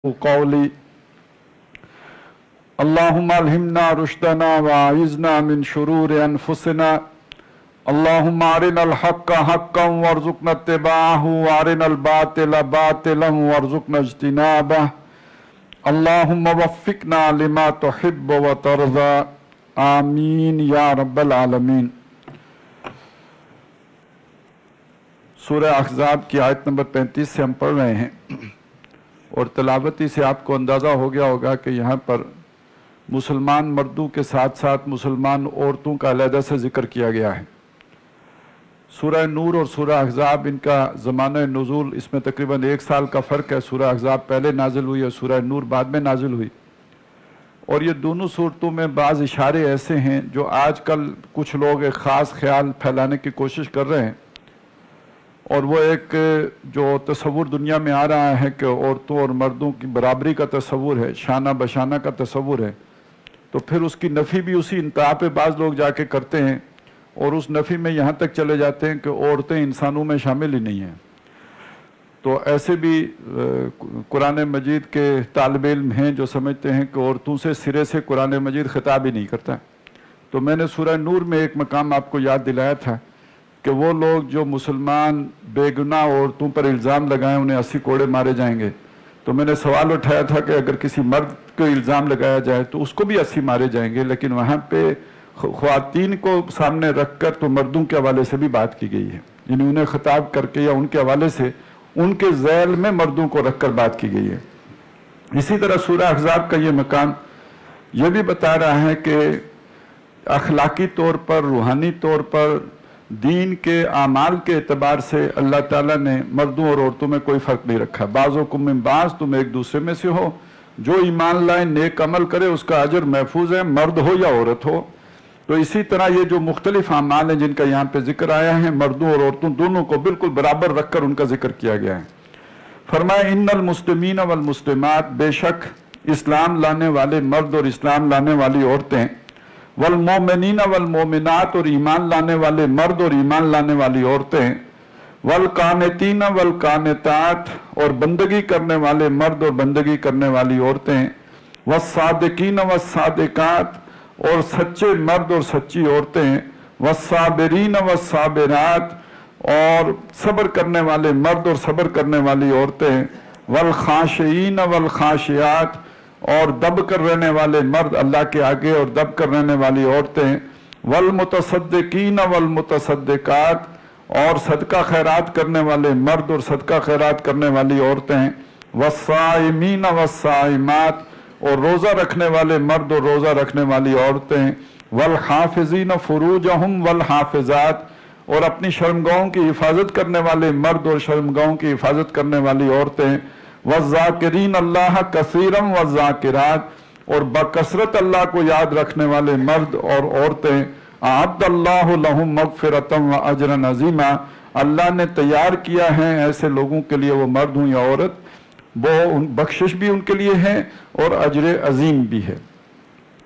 قولی اللہم الہمنا رشدنا وعیزنا من شرور انفسنا اللہم ارنا الحق حقا وارزقنا اتباعہ وارنا الباطل باطلا وارزقنا اجتنابہ اللہم وفقنا لما تحب وترضى آمین یا رب العالمین۔ سورہ احزاب کی آیت نمبر 35 سے ہم پڑھ رہے ہیں، اور تلاوتی سے آپ کو اندازہ ہو گیا ہوگا کہ یہاں پر مسلمان مردوں کے ساتھ ساتھ مسلمان عورتوں کا علیحدہ سے ذکر کیا گیا ہے۔ سورہ نور اور سورہ احزاب ان کا زمانہ نزول اس میں تقریباً 1 سال کا فرق ہے۔ سورہ احزاب پہلے نازل ہوئی اور سورہ نور بعد میں نازل ہوئی، اور یہ دونوں صورتوں میں بعض اشارے ایسے ہیں جو آج کل کچھ لوگ ایک خاص خیال پھیلانے کی کوشش کر رہے ہیں، اور وہ ایک جو تصور دنیا میں آ رہا ہے کہ عورتوں اور مردوں کی برابری کا تصور ہے، شانہ بشانہ کا تصور ہے، تو پھر اس کی نفی بھی اسی انتہا پہ بعض لوگ جا کے کرتے ہیں، اور اس نفی میں یہاں تک چلے جاتے ہیں کہ عورتیں انسانوں میں شامل ہی نہیں ہیں۔ تو ایسے بھی قرآن مجید کے طالب علم ہیں جو سمجھتے ہیں کہ عورتوں سے سرے سے قرآن مجید خطاب ہی نہیں کرتا۔ تو میں نے سورہ نور میں ایک مقام آپ کو یاد دلایا تھا کہ وہ لوگ جو مسلمان بے گناہ عورتوں پر الزام لگائیں انہیں 80 کوڑے مارے جائیں گے۔ تو میں نے سوال اٹھایا تھا کہ اگر کسی مرد کو الزام لگایا جائے تو اس کو بھی 80 مارے جائیں گے، لیکن وہاں پہ خواتین کو سامنے رکھ کر تو مردوں کے حوالے سے بھی بات کی گئی ہے، یعنی انہیں خطاب کر کے یا ان کے حوالے سے ان کے ذیل میں مردوں کو رکھ کر بات کی گئی ہے۔ اسی طرح سورہ احزاب کا یہ مقام یہ بھی بتا رہا ہے کہ اخلاقی طور پر، روحانی طور پر، دین کے اعمال کے اعتبار سے اللہ تعالیٰ نے مردوں اور عورتوں میں کوئی فرق نہیں رکھا۔ بعضکم من بعض، تم ایک دوسرے میں سے ہو، جو ایمان لائے نیک عمل کرے اس کا اجر محفوظ ہے، مرد ہو یا عورت ہو۔ تو اسی طرح یہ جو مختلف اعمال ہیں جن کا یہاں پہ ذکر آیا ہے، مردوں اور عورتوں دونوں کو بالکل برابر رکھ کر ان کا ذکر کیا گیا ہے۔ فرمایا ان المسلمین والمسلمات، بے شک اسلام لانے والے مرد اور اسلام لانے والی عورتیں، والمومنین والمومنات، اور ایمان لانے والے مرد اور ایمان لانے والی عورتیں، والقانتین والقانتات، اور بندگی کرنے والے مرد اور بندگی کرنے والی عورتیں، والصادقین والصادقات، اور سچے مرد اور سچی عورتیں، والصابرین والصابرات، اور صبر کرنے والے مرد اور صبر کرنے والی عورتیں، والخاشعین والخاشعات، اور دب کر رہنے والے مرد اللہ کے آگے اور دب کر رہنے والی عورتیں، والمتصدقین والمتصدقات، اور صدقہ خیرات کرنے والے مرد اور صدقہ خیرات کرنے والی عورتیں، والصائمین والصائمات، اور روزہ رکھنے والے مرد اور روزہ رکھنے والی عورتیں، والحافظین فروجہم والحافظات، اور اپنی شرمگاہوں کی حفاظت کرنے والے مرد اور شرمگاہوں کی حفاظت کرنے والی عورتیں، والذاکرین اللہ کثیرا والذاکرات، اور بکثرت اللہ کو یاد رکھنے والے مرد اور عورتیں، اعد اللہ لہم مغفرۃ واجرا عظیما، اللہ نے تیار کیا ہے ایسے لوگوں کے لیے، وہ مرد ہوں یا عورت، وہ بخشش بھی ان کے لیے ہے اور اجر عظیم بھی ہے۔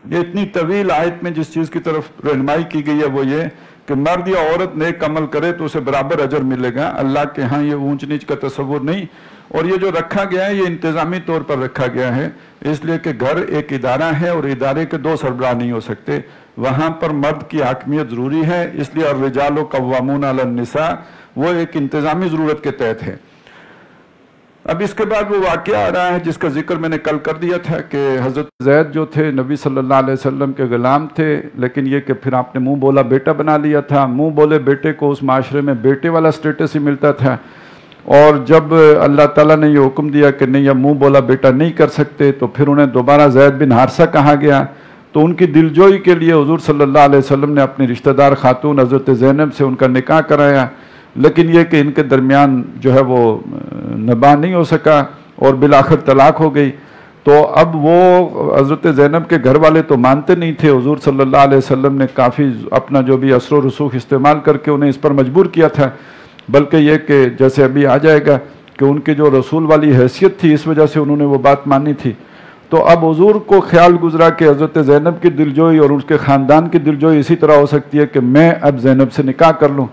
یہ اتنی طویل آیت میں جس چیز کی طرف رہنمائی کی گئی ہے وہ یہ کہ مرد یا عورت نیک عمل کرے تو اسے برابر اجر ملے گا۔ اللہ کے ہاں یہ اونچ نیچ کا تصور نہیں، اور یہ جو رکھا گیا ہے یہ انتظامی طور پر رکھا گیا ہے، اس لیے کہ گھر ایک ادارہ ہے اور ادارے کے 2 سربراہ نہیں ہو سکتے، وہاں پر مرد کی حاکمیت ضروری ہے، اس لیے الرجال قوامون علی النساء وہ ایک انتظامی ضرورت کے تحت ہے۔ اب اس کے بعد وہ واقعہ آ رہا ہے جس کا ذکر میں نے کل کر دیا تھا کہ حضرت زید جو تھے نبی صلی اللہ علیہ وسلم کے غلام تھے، لیکن یہ کہ پھر آپ نے منہ بولا بیٹا بنا لیا تھا۔ منہ بولے بیٹے کو اس معاشرے میں بیٹے والا سٹیٹس ہی ملتا تھا، اور جب اللہ تعالیٰ نے یہ حکم دیا کہ نہیں اب منہ بولا بیٹا نہیں کر سکتے، تو پھر انہیں دوبارہ زید بن حارثہ کہا گیا۔ تو ان کی دلجوئی کے لیے حضور صلی اللہ علیہ وسلم نے اپنی رشتہ دار خاتون حضرت زینب سے ان کا نکاح کرایا، لیکن یہ کہ ان کے درمیان جو ہے وہ نباہ نہیں ہو سکا اور بالآخر طلاق ہو گئی۔ تو اب وہ حضرت زینب کے گھر والے تو مانتے نہیں تھے، حضور صلی اللہ علیہ وسلم نے کافی اپنا جو بھی اثر و رسوخ استعمال کر کے انہیں اس پر مجبور کیا تھا، بلکہ یہ کہ جیسے ابھی آ جائے گا کہ ان کی جو رسول والی حیثیت تھی اس وجہ سے انہوں نے وہ بات مانی تھی۔ تو اب حضور کو خیال گزرا کہ حضرت زینب کی دلجوئی اور اس کے خاندان کی دلجوئی اسی طرح ہو سکتی ہے کہ میں اب زینب سے نکاح کر لوں،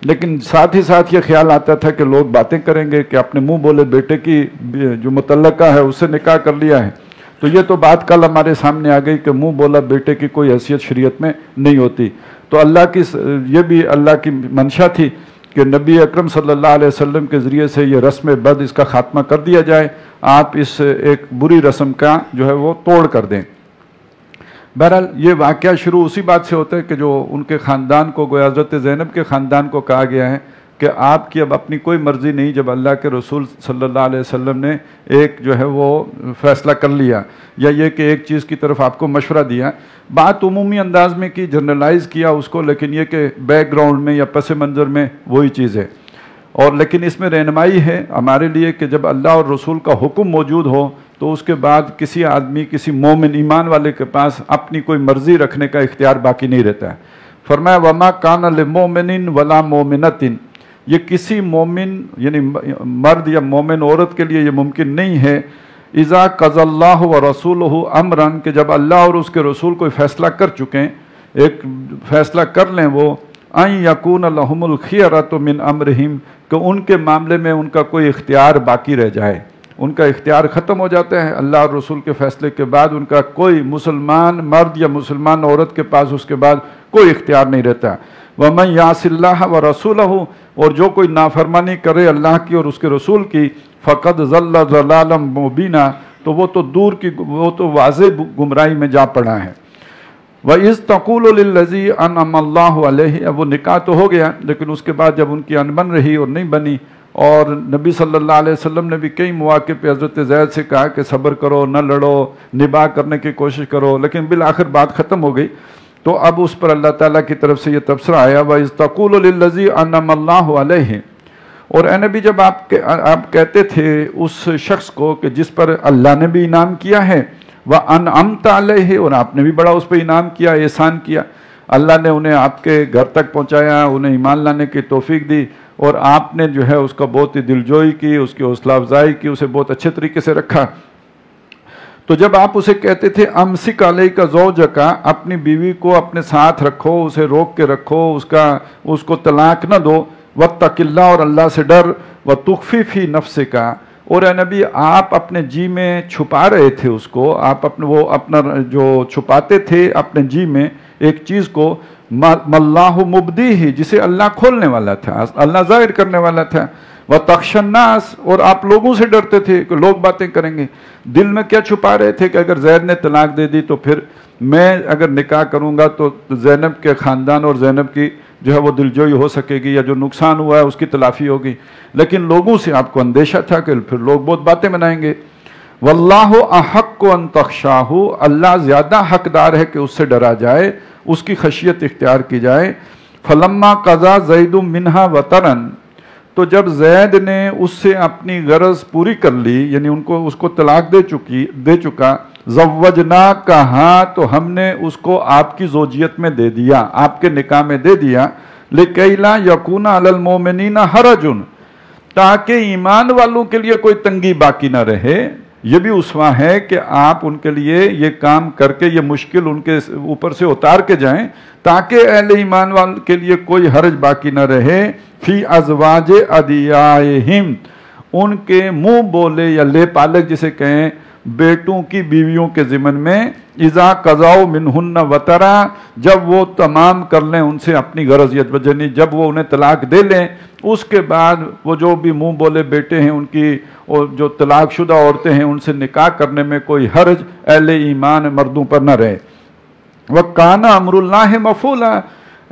لیکن ساتھ ہی ساتھ یہ خیال آتا تھا کہ لوگ باتیں کریں گے کہ اپنے منہ بولے بیٹے کی جو متعلقہ ہے اس سے نکاح کر لیا ہے. تو یہ تو بات کل ہمارے سامنے آ گئی کہ منہ بولا بیٹے کی کوئی حیثیت شریعت میں نہیں ہوتی. تو اللہ کی یہ بھی اللہ کی منشا تھی کہ نبی اکرم صلی اللہ علیہ وسلم کے ذریعے سے یہ رسم بد اس کا خاتمہ کر دیا جائے. آپ اس ایک بری رسم کا جو ہے وہ توڑ کر دیں. بہرحال یہ واقعہ شروع اسی بات سے ہوتا ہے کہ جو ان کے خاندان کو گویا حضرت زینب کے خاندان کو کہا گیا ہے کہ آپ کی اب اپنی کوئی مرضی نہیں جب اللہ کے رسول صلی اللہ علیہ وسلم نے ایک جو ہے وہ فیصلہ کر لیا یا یہ کہ ایک چیز کی طرف آپ کو مشورہ دیا. بات عمومی انداز میں کی، جنرلائز کیا اس کو، لیکن یہ کہ بیک گراؤنڈ میں یا پس منظر میں وہی چیز ہے. اور لیکن اس میں رہنمائی ہے ہمارے لیے کہ جب اللہ اور رسول کا حکم موجود ہو تو اس کے بعد کسی آدمی، کسی مومن ایمان والے کے پاس اپنی کوئی مرضی رکھنے کا اختیار باقی نہیں رہتا ہے. فرمایا وما کان لمؤمن ولا مؤمنۃ، یہ کسی مومن یعنی مرد یا مومن عورت کے لیے یہ ممکن نہیں ہے اذا قضى اللہ ورسولہ امرا، کہ جب اللہ اور اس کے رسول کوئی فیصلہ کر چکیں، ایک فیصلہ کر لیں وہ، ان یکون لہم الخیرۃ من امرہم، کہ ان کے معاملے میں ان کا کوئی اختیار باقی رہ جائے، ان کا اختیار ختم ہو جاتا ہے. اللہ اور رسول کے فیصلے کے بعد ان کا کوئی مسلمان مرد یا مسلمان عورت کے پاس اس کے بعد کوئی اختیار نہیں رہتا. وَمَنْ يَعْصِ اللَّهَ وَرَسُولَهُ، اور جو کوئی نافرمانی کرے اللہ کی اور اس کے رسول کی، فَقَدْ ضَلَّ ضَلَالًا مُبِينًا، تو وہ تو دور کی، وہ تو واضح گمراہی میں جا پڑا ہے. وَإِذْ تَقُولُ لِلَّذِي أَنْعَمَ اللَّهُ عَلَيْهِ، اب وہ نکاح تو ہو گیا لیکن اس کے بعد جب ان کی انبن رہی اور نہیں بنی، اور نبی صلی اللہ علیہ وسلم نے بھی کئی مواقع پہ حضرت زید سے کہا کہ صبر کرو، نہ لڑو، نباہ کرنے کی کوشش کرو، لیکن بالآخر بات ختم ہو گئی. تو اب اس پر اللہ تعالیٰ کی طرف سے یہ تبصرہ آیا وَإِذْ تَقُولُ لِلَّذِي أَنْعَمَ اللَّهُ عَلَيْهِ، اور اے نبی جب آپ کہتے تھے اس شخص کو کہ جس پر اللہ نے بھی انعام کیا ہے، وَأَنْعَمْتَ عَلَيْهِ، اور آپ نے بھی بڑا اس پہ انعام کیا، احسان کیا، اللہ نے انہیں آپ کے گھر تک پہنچایا، انہیں ایمان لانے کی توفیق دی، اور آپ نے جو ہے اس کا بہت ہی دلجوئی کی، اس کی حوصلہ افزائی کی، اسے بہت اچھے طریقے سے رکھا. تو جب آپ اسے کہتے تھے امسک علیک زوجک، اپنی بیوی کو اپنے ساتھ رکھو، اسے روک کے رکھو، اس کو طلاق نہ دو، واتق اللہ، اور اللہ سے ڈر، وتخفی فی نفسک، اور اے نبی آپ اپنے جی میں چھپا رہے تھے اس کو، آپ وہ اپنا جو چھپاتے تھے اپنے جی میں ایک چیز کو، مَاللَّهُ مُبْدِيهِ، جسے اللہ کھولنے والا تھا، اللہ ظاہر کرنے والا تھا، وَتَخْشَى النَّاسَ، اور آپ لوگوں سے ڈرتے تھے کہ لوگ باتیں کریں گے. دل میں کیا چھپا رہے تھے کہ اگر زید نے طلاق دے دی تو پھر میں اگر نکاح کروں گا تو زینب کے خاندان اور زینب کی جو ہے وہ دلجوئی ہو سکے گی، یا جو نقصان ہوا ہے اس کی تلافی ہوگی. لیکن لوگوں سے آپ کو اندیشہ تھا کہ پھر لوگ بہت باتیں بنائیں گے. وَاللَّهُ أَحَقُّ أَن تَخْشَاهُ، اللہ زیادہ حقدار ہے کہ اس سے ڈرا جائے، اس کی خشیت اختیار کی جائے. فَلَمَّا قَضَى زَيْدٌ مِّنْهَا وَطَرًا، تو جب زید نے اس سے اپنی غرض پوری کر لی، یعنی اس کو طلاق دے چکا، زوجناکہا، تو ہم نے اس کو آپ کی زوجیت میں دے دیا، آپ کے نکاح میں دے دیا، لِكَيْ لَا يَكُونَ عَلَى الْمُؤْمِنِينَ حَرَجٌ، تاکہ ایمان والوں کے لیے کوئی تنگی باقی نہ رہے. یہ بھی اسوہ ہے کہ آپ ان کے لیے یہ کام کر کے یہ مشکل ان کے اوپر سے اتار کے جائیں تاکہ اہل ایمان والوں کے لیے کوئی حرج باقی نہ رہے. فی ازواج ادعیائہم، ان کے منہ بولے یا لے پالک جسے کہیں بیٹوں کی بیویوں کے ضمن میں، اذا قضاؤ منہن وطرا، جب وہ تمام کر لیں ان سے اپنی غرض، یعنی جب وہ انہیں طلاق دے لیں، اس کے بعد وہ جو بھی منہ بولے بیٹے ہیں ان کی، اور جو طلاق شدہ عورتیں ہیں ان سے نکاح کرنے میں کوئی حرج اہل ایمان مردوں پر نہ رہے. وَكَانَ أَمْرُ اللَّهِ مَفْعُولًا،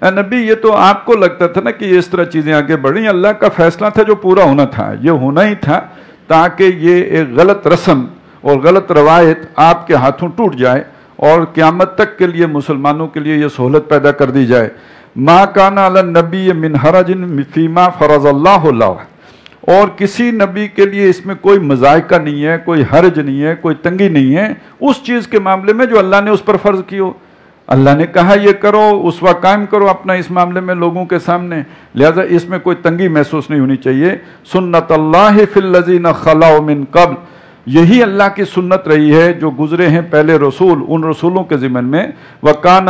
اے نبی یہ تو آپ کو لگتا تھا نا کہ اس طرح چیزیں آگے بڑھیں، اللہ کا فیصلہ تھا جو پورا ہونا تھا، یہ ہونا ہی تھا تاکہ یہ ایک غلط رسم اور غلط روایت آپ کے ہاتھوں ٹوٹ جائے اور قیامت تک کے لیے مسلمانوں کے لیے یہ سہولت پیدا کر دی جائے. ما کان علی النبی من حرج فیما فرض اللہ لہ، اور کسی نبی کے لیے اس میں کوئی مذائقہ نہیں ہے، کوئی حرج نہیں ہے، کوئی تنگی نہیں ہے اس چیز کے معاملے میں جو اللہ نے اس پر فرض کی ہو. اللہ نے کہا یہ کرو، اسوہ قائم کرو اپنا اس معاملے میں لوگوں کے سامنے، لہذا اس میں کوئی تنگی محسوس نہیں ہونی چاہیے. سنت اللہ فی الذین خلوا من قبل، یہی اللہ کی سنت رہی ہے جو گزرے ہیں پہلے رسول، ان رسولوں کے ضمن میں. وَكَانَ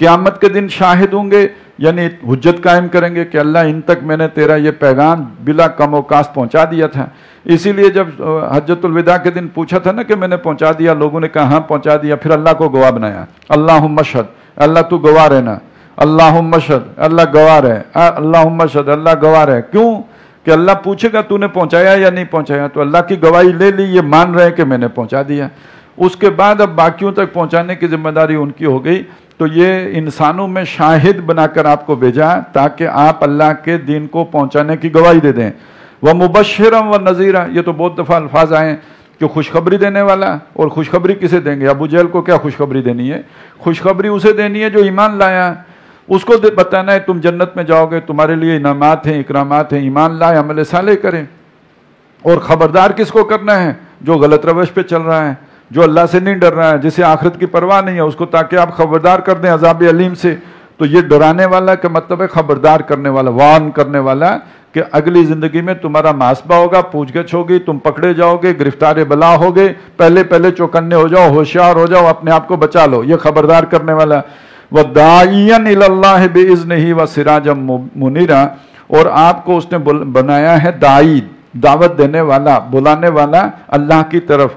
قیامت کے دن شاہد ہوں گے، یعنی حجت قائم کریں گے کہ اللہ ان تک میں نے تیرا یہ پیغام بلا کم و کاست پہنچا دیا تھا۔ اسی لیے جب حجت الوداع کے دن پوچھا تھا نا کہ میں نے پہنچا دیا، لوگوں نے کہا ہاں پہنچا دیا، پھر اللہ کو گواہ بنایا، اللہم اشہد، اللہ تو گواہ رہنا، اللہم اشہد، اللہ گواہ رہے، اللہم اشہد، اللہ گواہ رہے۔ کیوں کہ اللہ پوچھے گا تو نے پہنچایا یا نہیں پہنچایا، تو اللہ کی گواہی لے لی، یہ مان رہے کہ میں نے پہنچا دیا۔ اس کے بعد اب باقیوں تک پہنچانے کی ذمہ داری ان کی ہو گئی، تو یہ انسانوں میں شاہد بنا کر آپ کو بھیجا تاکہ آپ اللہ کے دین کو پہنچانے کی گواہی دے دیں۔ وَمُبَشِّرًا وَنَذِيرًا، یہ تو بہت دفعہ الفاظ آئے ہیں کہ خوشخبری دینے والا، اور خوشخبری کسے دیں گے؟ ابو جہل کو کیا خوشخبری دینی ہے؟ خوشخبری اسے دینی ہے جو ایمان لایا، اس کو بتانا ہے تم جنت میں جاؤ گے، تمہارے لیے انعامات ہیں، اکرامات ہیں، ایمان لائے، عمل صالح کریں۔ اور خبردار کس کو کرنا ہے؟ جو غلط روش پہ چل رہا ہے، جو اللہ سے نہیں ڈر رہا ہے، جسے آخرت کی پرواہ نہیں ہے، اس کو تاکہ آپ خبردار کر دیں عذاب علیم سے۔ تو یہ ڈرانے والا کا مطلب ہے خبردار کرنے والا، وارن کرنے والا کہ اگلی زندگی میں تمہارا محاسبہ ہوگا، پوچھ گچھ ہوگی، تم پکڑے جاؤ گے، گرفتار بلا ہوگے، پہلے چوکنے ہو جاؤ، ہوشیار ہو جاؤ، اپنے آپ کو بچا لو، یہ خبردار کرنے والا۔ وَدَاعِيًا إِلَى اللَّهِ بِإِذْنِهِ وَسِرَاجًا مُنِيرًا، اور آپ کو اس نے بنایا ہے داعی، دعوت دینے والا، بلانے والا اللہ کی طرف۔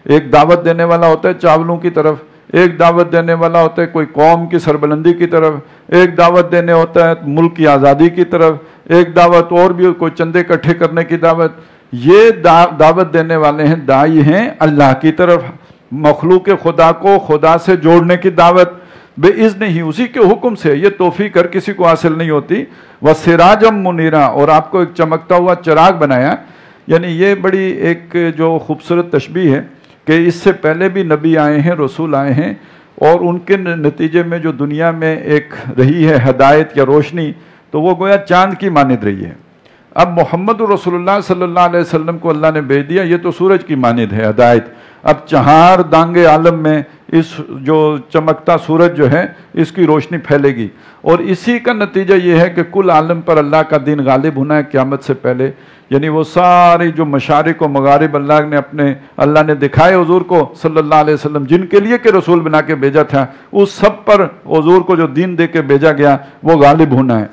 ایک دعوت دینے والا ہوتا ہے چاولوں کی طرف، ایک دعوت دینے والا ہوتا ہے کوئی قوم کی سربلندی کی طرف، ایک دعوت دینے ہوتا ہے ملک کی آزادی کی طرف، ایک دعوت اور بھی کوئی چندے اکٹھے کرنے کی دعوت۔ یہ دعوت دینے والے ہیں، داعی ہیں اللہ کی طرف، مخلوق خدا کو خدا سے جوڑنے کی دعوت بے اذن ہی، اسی کے حکم سے۔ یہ توفیق ہر کسی کو حاصل نہیں ہوتی۔ وَسِرَاجًا مُنِيرًا، اور آپ کو ایک چمکتا ہوا چراغ بنایا۔ یعنی یہ بڑی ایک جو خوبصورت تشبیہ ہے کہ اس سے پہلے بھی نبی آئے ہیں، رسول آئے ہیں، اور ان کے نتیجے میں جو دنیا میں ایک رہی ہے ہدایت یا روشنی، تو وہ گویا چاند کی مانند رہی ہے۔ اب محمد رسول اللہ صلی اللہ علیہ وسلم کو اللہ نے بھیج دیا، یہ تو سورج کی مانند ہے ہدایت۔ اب چہار دانگے عالم میں اس جو چمکتا سورج جو ہے اس کی روشنی پھیلے گی، اور اسی کا نتیجہ یہ ہے کہ کل عالم پر اللہ کا دین غالب ہونا ہے قیامت سے پہلے۔ یعنی وہ ساری جو مشارق و مغارب اللہ نے دکھائے حضور کو صلی اللہ علیہ وسلم، جن کے لیے کہ رسول بنا کے بھیجا تھا، اس سب پر حضور کو جو دین دے کے بھیجا گیا وہ غالب ہونا ہے۔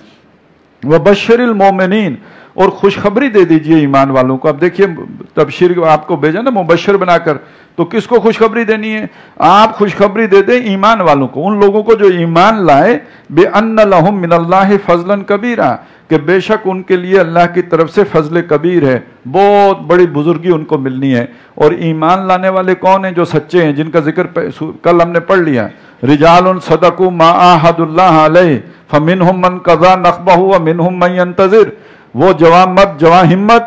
وَبَشِّرِ الْمُؤْمِنِينَ، اور خوشخبری دے دیجئے ایمان والوں کو۔ اب دیکھیے تبشیر آپ کو بھیجا نا مبشر بنا کر، تو کس کو خوشخبری دینی ہے؟ آپ خوشخبری دے دیں ایمان والوں کو، ان لوگوں کو جو ایمان لائے، بِأَنَّ لَهُم مِّنَ اللَّهِ فَضْلًا كَبِيرًا، کہ بے شک ان کے لیے اللہ کی طرف سے فضل کبیر ہے، بہت بڑی بزرگی ان کو ملنی ہے۔ اور ایمان لانے والے کون ہیں؟ جو سچے ہیں، جن کا ذکر کل ہم نے پڑھ لیا، رجال صدقوا ما عاهدوا الله علیہ فمنهم من قضى نحبه ومنهم من ينتظر، وہ جوان مرد، جوان ہمت،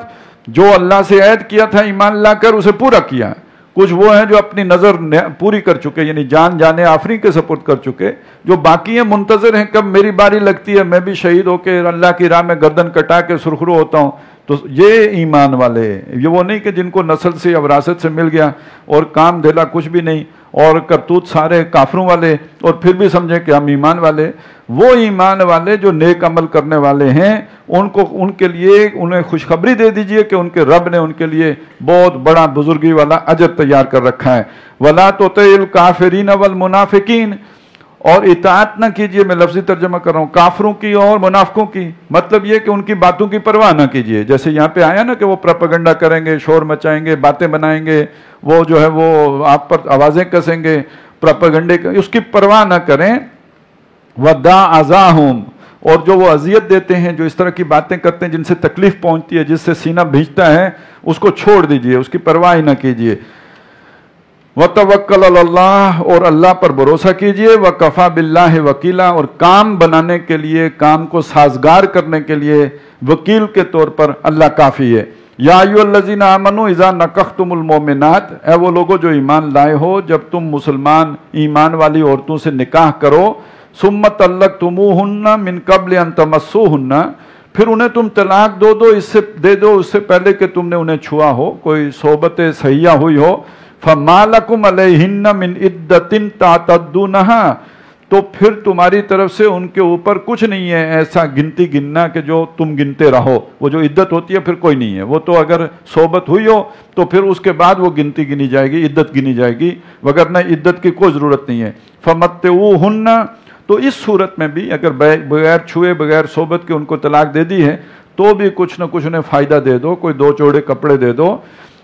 جو اللہ سے عہد کیا تھا ایمان لا کر اسے پورا کیا۔ کچھ وہ ہیں جو اپنی نظر پوری کر چکے، یعنی جان جانے آفرین کے سپرد کر چکے، جو باقی ہیں منتظر ہیں کب میری باری لگتی ہے، میں بھی شہید ہو کے اللہ کی راہ میں گردن کٹا کے سرخرو ہوتا ہوں۔ تو یہ ایمان والے، یہ وہ نہیں کہ جن کو نسل سے یا وراثت سے مل گیا اور کام دھیلا کچھ بھی نہیں، اور کرتوت سارے کافروں والے، اور پھر بھی سمجھیں کہ ہم ایمان والے۔ وہ ایمان والے جو نیک عمل کرنے والے ہیں، ان کے لیے انہیں خوشخبری دے دیجئے کہ ان کے رب نے ان کے لیے بہت بڑا بزرگی والا اجر تیار کر رکھا ہے۔ وَلَا تُطِعِ الْكَافِرِينَ وَالْمُنَافِقِينَ، اور اطاعت نہ کیجئے، میں لفظی ترجمہ کر رہا ہوں، کافروں کی اور منافقوں کی۔ مطلب یہ کہ ان کی باتوں کی پرواہ نہ کیجئے، جیسے یہاں پہ آیا نا کہ وہ پروپیگنڈا کریں گے، شور مچائیں گے، باتیں بنائیں گے، وہ جو ہے وہ آپ پر آوازیں کسیں گے، پروپیگنڈے، اس کی پرواہ نہ کریں۔ وَدَّا عَزَاهُمْ، اور جو وہ اذیت دیتے ہیں، جو اس طرح کی باتیں کرتے ہیں جن سے تکلیف پہنچتی ہے، جس سے سینہ بھیجتا ہے، اس کو چھوڑ دیجئے، اس کی پرواہ نہ کیجئے۔ وَتَوَكَّلْ عَلَى اللَّهِ، اور اللہ پر بھروسہ کیجئے۔ وَكَفَى بِاللَّهِ وَكِيلًا، اور کام بنانے کے لیے، کام کو سازگار کرنے کے لیے وکیل کے طور پر اللہ کافی ہے۔ یا ایھا الذین آمنوا اذا نکحتم المؤمنات، اے وہ لوگوں جو ایمان لائے ہو، جب تم مسلمان ایمان والی عورتوں سے نکاح کرو، ثم طلقتموہن من قبل ان تمسوہن، پھر انہیں تم طلاق دو اس سے پہلے کہ تم نے انہیں چھوا ہو، کوئی صحبت صحیحہ ہوئی ہو۔ فَمَا لَكُمْ عَلَيْهِنَّ مِنْ عِدَّةٍ تَعْتَدُّونَهَا، تو پھر تمہاری طرف سے ان کے اوپر کچھ نہیں ہے ایسا گنتی گننا کہ جو تم گنتے رہو۔ وہ جو عدت ہوتی ہے پھر کوئی نہیں ہے، وہ تو اگر صحبت ہوئی ہو تو پھر اس کے بعد وہ گنتی گنی جائے گی، عدت گنی جائے گی، وگرنہ عدت کی کوئی ضرورت نہیں ہے۔ فَمَتِّعُوهُنَّ، تو اس صورت میں بھی اگر بغیر چھوئے بغیر صحبت کے ان کو طلاق دے دی ہے تو بھی کچھ نہ کچھ انہیں فائدہ دے دو، کوئی 2 جوڑے کپڑے دے دو،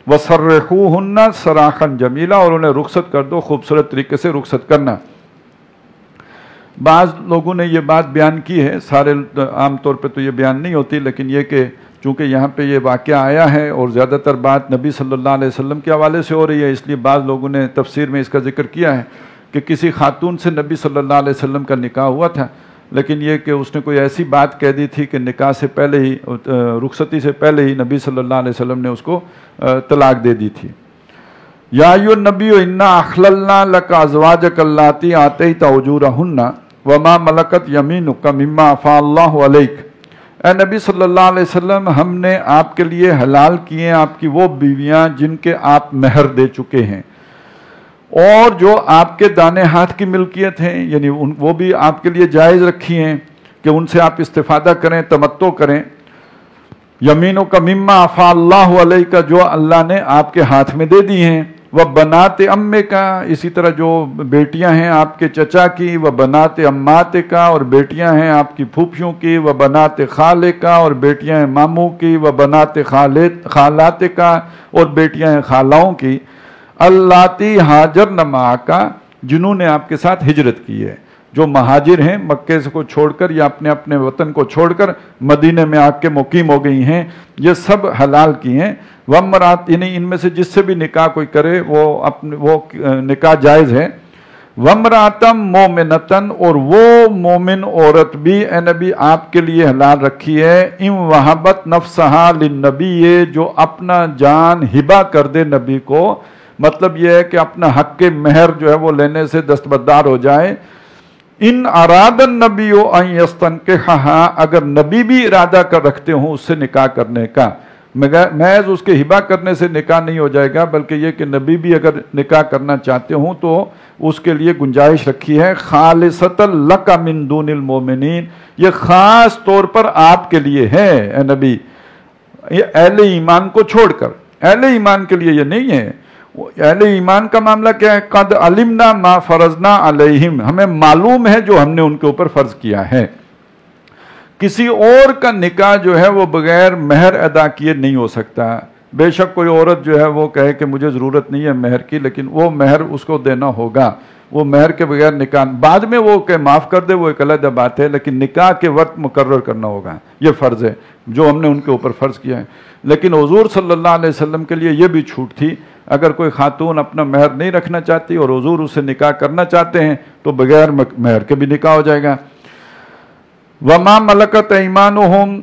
وَسَرِّحُوهُنَّ سَرَاحًا جَمِيلًا، اور انہیں رخصت کر دو خوبصورت طریقے سے رخصت کرنا۔ بعض لوگوں نے یہ بات بیان کی ہے، سارے عام طور پہ تو یہ بیان نہیں ہوتی، لیکن یہ کہ چونکہ یہاں پہ یہ واقعہ آیا ہے اور زیادہ تر بات نبی صلی اللہ علیہ وسلم کے حوالے سے ہو رہی ہے، اس لیے بعض لوگوں نے تفسیر میں اس کا ذکر کیا ہے کہ کسی خاتون سے نبی صلی اللہ علیہ وسلم کا نکاح ہوا تھا، لیکن یہ کہ اس نے کوئی ایسی بات کہہ دی تھی کہ نکاح سے پہلے ہی، رخصتی سے پہلے ہی نبی صلی اللہ علیہ وسلم نے اس کو طلاق دے دی تھی۔ یا ایھا النبی انا احللنا لک ازواجک اللاتی آتیت اجورہن وما ملکت یمینک مما افاء اللہ علیک، اے نبی صلی اللہ علیہ وسلم، ہم نے آپ کے لیے حلال کیے آپ کی وہ بیویاں جن کے آپ مہر دے چکے ہیں، اور جو آپ کے دانے ہاتھ کی ملکیت ہیں، یعنی وہ بھی آپ کے لیے جائز رکھی ہیں کہ ان سے آپ استفادہ کریں، تمتع کریں۔ یمینوں کا مما افاء اللہ علیہ کا، جو اللہ نے آپ کے ہاتھ میں دے دی ہیں، وہ بنات امے کا، اسی طرح جو بیٹیاں ہیں آپ کے چچا کی، وہ بنات امات کا، اور بیٹیاں ہیں آپ کی پھوپھیوں کی، وہ بنات خالے کا، اور بیٹیاں ہیں ماموں کی، وہ بنات خالات کا، اور بیٹیاں ہیں خالاؤں کی، اللاتی ہاجرن معک، جنہوں نے آپ کے ساتھ ہجرت کی ہے، جو مہاجر ہیں، مکے کو چھوڑ کر یا اپنے اپنے وطن کو چھوڑ کر مدینے میں آ کے مقیم ہو گئی ہیں، یہ سب حلال کی ہیں۔ وامرات، یعنی ان میں سے جس سے بھی نکاح کوئی کرے وہ نکاح جائز ہے۔ وامراتم مومنتن، اور وہ مومن عورت بھی اے نبی آپ کے لیے حلال رکھی ہے، ان وہبت نفسہا للنبی، جو اپنا جان ہبہ کر دے نبی کو، مطلب یہ ہے کہ اپنا حق مہر جو ہے وہ لینے سے دستبردار ہو جائے۔ ان اراد النبی ان یستنکحھا، اگر نبی بھی ارادہ کر رکھتے ہوں اس سے نکاح کرنے کا، محض اس کے ہبہ کرنے سے نکاح نہیں ہو جائے گا، بلکہ یہ کہ نبی بھی اگر نکاح کرنا چاہتے ہوں تو اس کے لیے گنجائش رکھی ہے۔ خالصۃ لک من دون المؤمنین، یہ خاص طور پر آپ کے لیے ہے اے نبی، یہ اہل ایمان کو چھوڑ کر، اہل ایمان کے لیے یہ نہیں ہے۔ اہل ایمان کا معاملہ کیا ہے؟ قد علمنا ما فرضنا علیہم، ہمیں معلوم ہے جو ہم نے ان کے اوپر فرض کیا ہے۔ کسی اور کا نکاح جو ہے وہ بغیر مہر ادا کیے نہیں ہو سکتا۔ بے شک کوئی عورت جو ہے وہ کہے کہ مجھے ضرورت نہیں ہے مہر کی، لیکن وہ مہر اس کو دینا ہوگا، وہ مہر کے بغیر نکاح، بعد میں وہ کہ معاف کر دے وہ ایک علیحدہ بات ہے، لیکن نکاح کے وقت مقرر کرنا ہوگا، یہ فرض ہے جو ہم نے ان کے اوپر فرض کیا ہے۔ لیکن حضور صلی اللہ علیہ وسلم کے لیے یہ بھی چھوٹ تھی، اگر کوئی خاتون اپنا مہر نہیں رکھنا چاہتی اور حضور اس سے نکاح کرنا چاہتے ہیں تو بغیر مہر کے بھی نکاح ہو جائے گا۔ وما ملکت ایمانہم،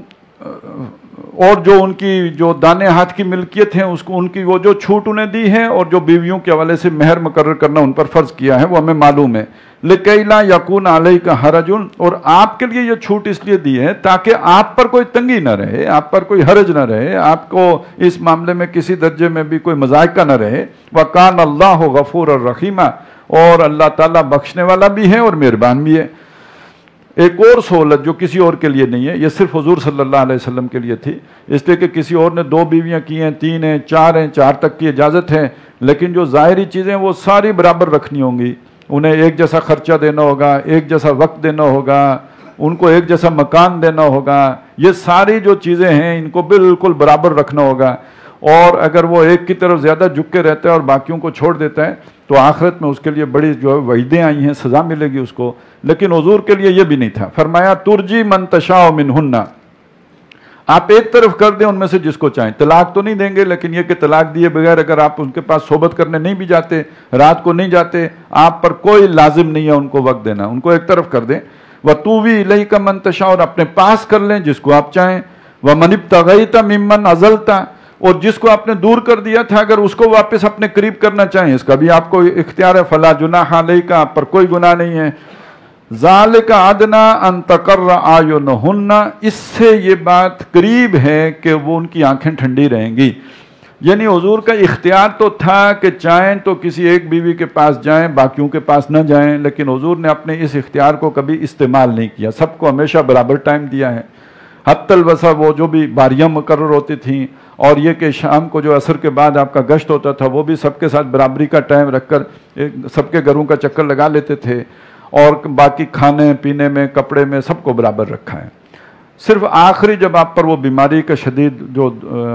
اور جو ان کی جو دانے ہاتھ کی ملکیت ہیں اس کو، ان کی وہ جو چھوٹ انہیں دی ہے اور جو بیویوں کے حوالے سے مہر مقرر کرنا ان پر فرض کیا ہے وہ ہمیں معلوم ہے۔ لکی لا یکون علیک حرج، اور آپ کے لیے یہ چھوٹ اس لیے دی ہے تاکہ آپ پر کوئی تنگی نہ رہے، آپ پر کوئی حرج نہ رہے، آپ کو اس معاملے میں کسی درجے میں بھی کوئی مضائقہ نہ رہے۔ وکان اللہ غفور الرحیم، اور اللہ تعالیٰ بخشنے والا بھی ہے اور مہربان بھی ہے۔ ایک اور سہولت جو کسی اور کے لیے نہیں ہے، یہ صرف حضور صلی اللہ علیہ وسلم کے لیے تھی، اس لیے کہ کسی اور نے 2 بیویاں کی ہیں، 3 ہیں، 4 ہیں، 4 تک کی اجازت ہے، لیکن جو ظاہری چیزیں وہ ساری برابر رکھنی ہوں گی، انہیں ایک جیسا خرچہ دینا ہوگا، ایک جیسا وقت دینا ہوگا، ان کو ایک جیسا مکان دینا ہوگا، یہ ساری جو چیزیں ہیں ان کو بالکل برابر رکھنا ہوگا۔ اور اگر وہ ایک کی طرف زیادہ جھک کے رہتا ہے اور باقیوں کو چھوڑ دیتا ہے تو آخرت میں اس کے لیے بڑی جو ہے وعیدیں آئی ہیں، سزا ملے گی اس کو۔ لیکن حضور کے لیے یہ بھی نہیں تھا، فرمایا ترجی من تشاء منہن، آپ ایک طرف کر دیں ان میں سے جس کو چاہیں، طلاق تو نہیں دیں گے، لیکن یہ کہ طلاق دیے بغیر اگر آپ ان کے پاس صحبت کرنے نہیں بھی جاتے، رات کو نہیں جاتے، آپ پر کوئی لازم نہیں ہے ان کو وقت دینا، ان کو ایک طرف کر دیں۔ وَتُوِّي إِلَيْكَ مَن تَشَاءُ، اور اپنے پاس کر لیں جس کو آپ چاہیں۔ وَمَنِ ابْتَغَيْتَ مِمَّنْ عَزَلْتَ، اور جس کو آپ نے دور کر دیا تھا اگر اس کو واپس اپنے قریب کرنا چاہیں اس کا بھی آپ کو اختیار ہے۔ فَلَا جُنَاحَ عَلَيْكَ، آپ پر کوئی گناہ نہیں ہے۔ ذَلِكَ أَدْنَىٰ أَن تَقَرَّ أَعْيُنُهُنَّ، اس سے یہ بات قریب ہے کہ وہ ان کی آنکھیں ٹھنڈی رہیں گی۔ یعنی حضور کا اختیار تو تھا کہ چاہیں تو کسی ایک بیوی کے پاس جائیں، باقیوں کے پاس نہ جائیں، لیکن حضور نے اپنے اس اختیار کو کبھی استعمال نہیں کیا، سب کو ہمیشہ برابر ٹائم دیا ہے۔ حتی الوسع وہ جو بھی باریاں مقرر ہوتی تھیں، اور یہ کہ شام کو جو عصر کے بعد آپ کا گشت ہوتا تھا وہ بھی سب کے ساتھ برابری کا ٹائم رکھ کر سب کے گھروں کا چکر لگا لیتے تھے۔ اور باقی کھانے پینے میں کپڑے میں سب کو برابر رکھا ہے۔ صرف آخری جب آپ پر وہ بیماری کا شدید جو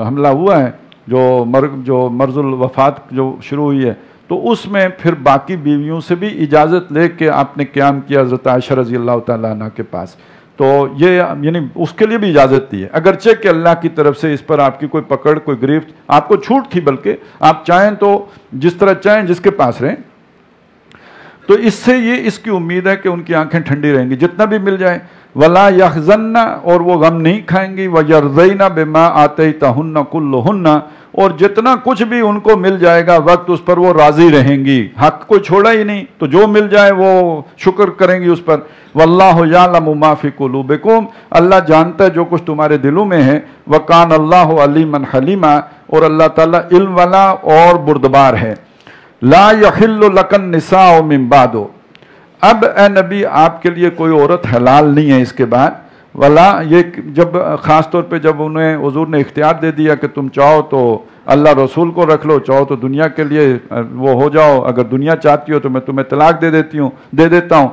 حملہ ہوا ہے، جو مرض الوفات جو شروع ہوئی ہے، تو اس میں پھر باقی بیویوں سے بھی اجازت لے کے آپ نے قیام کیا حضرت عائشہ رضی اللہ تعالیٰ عنہ کے پاس، تو یہ یعنی اس کے لیے بھی اجازت دی ہے، اگرچہ کہ اللہ کی طرف سے اس پر آپ کی کوئی پکڑ کوئی گرفت آپ کو چھوٹ تھی، بلکہ آپ چاہیں تو جس طرح چاہیں جس کے پاس رہیں، تو اس سے یہ اس کی امید ہے کہ ان کی آنکھیں ٹھنڈی رہیں گی جتنا بھی مل جائے۔ وَلَا يَحْزَنَّ، اور وہ غم نہیں کھائیں گی، وَيَرْضَيْنَ بِمَا آتَيْتَهُنَّ كُلُّهُنَّ، اور جتنا کچھ بھی ان کو مل جائے گا وقت اس پر وہ راضی رہیں گی، حق کو چھوڑا ہی نہیں، تو جو مل جائے وہ شکر کریں گی اس پر۔ وَاللَّهُ يَعْلَمُ مَا فِي قُلُوبِكُمْ، اللہ جانتا ہے جو کچھ تمہارے دلوں میں ہے، وَكَانَ اللَّهُ عَلِيمًا حَلِيمًا، اور اللہ تعالیٰ علم والا اور بردبار ہے۔ لا يحل لك النساء من بعد، اب اے نبی آپ کے لیے کوئی عورت حلال نہیں ہے اس کے بعد، ولا، یہ جب خاص طور پہ جب انہیں حضور نے اختیار دے دیا کہ تم چاہو تو اللہ رسول کو رکھ لو، چاہو تو دنیا کے لیے وہ ہو جاؤ، اگر دنیا چاہتی ہو تو میں تمہیں طلاق دے دیتا ہوں،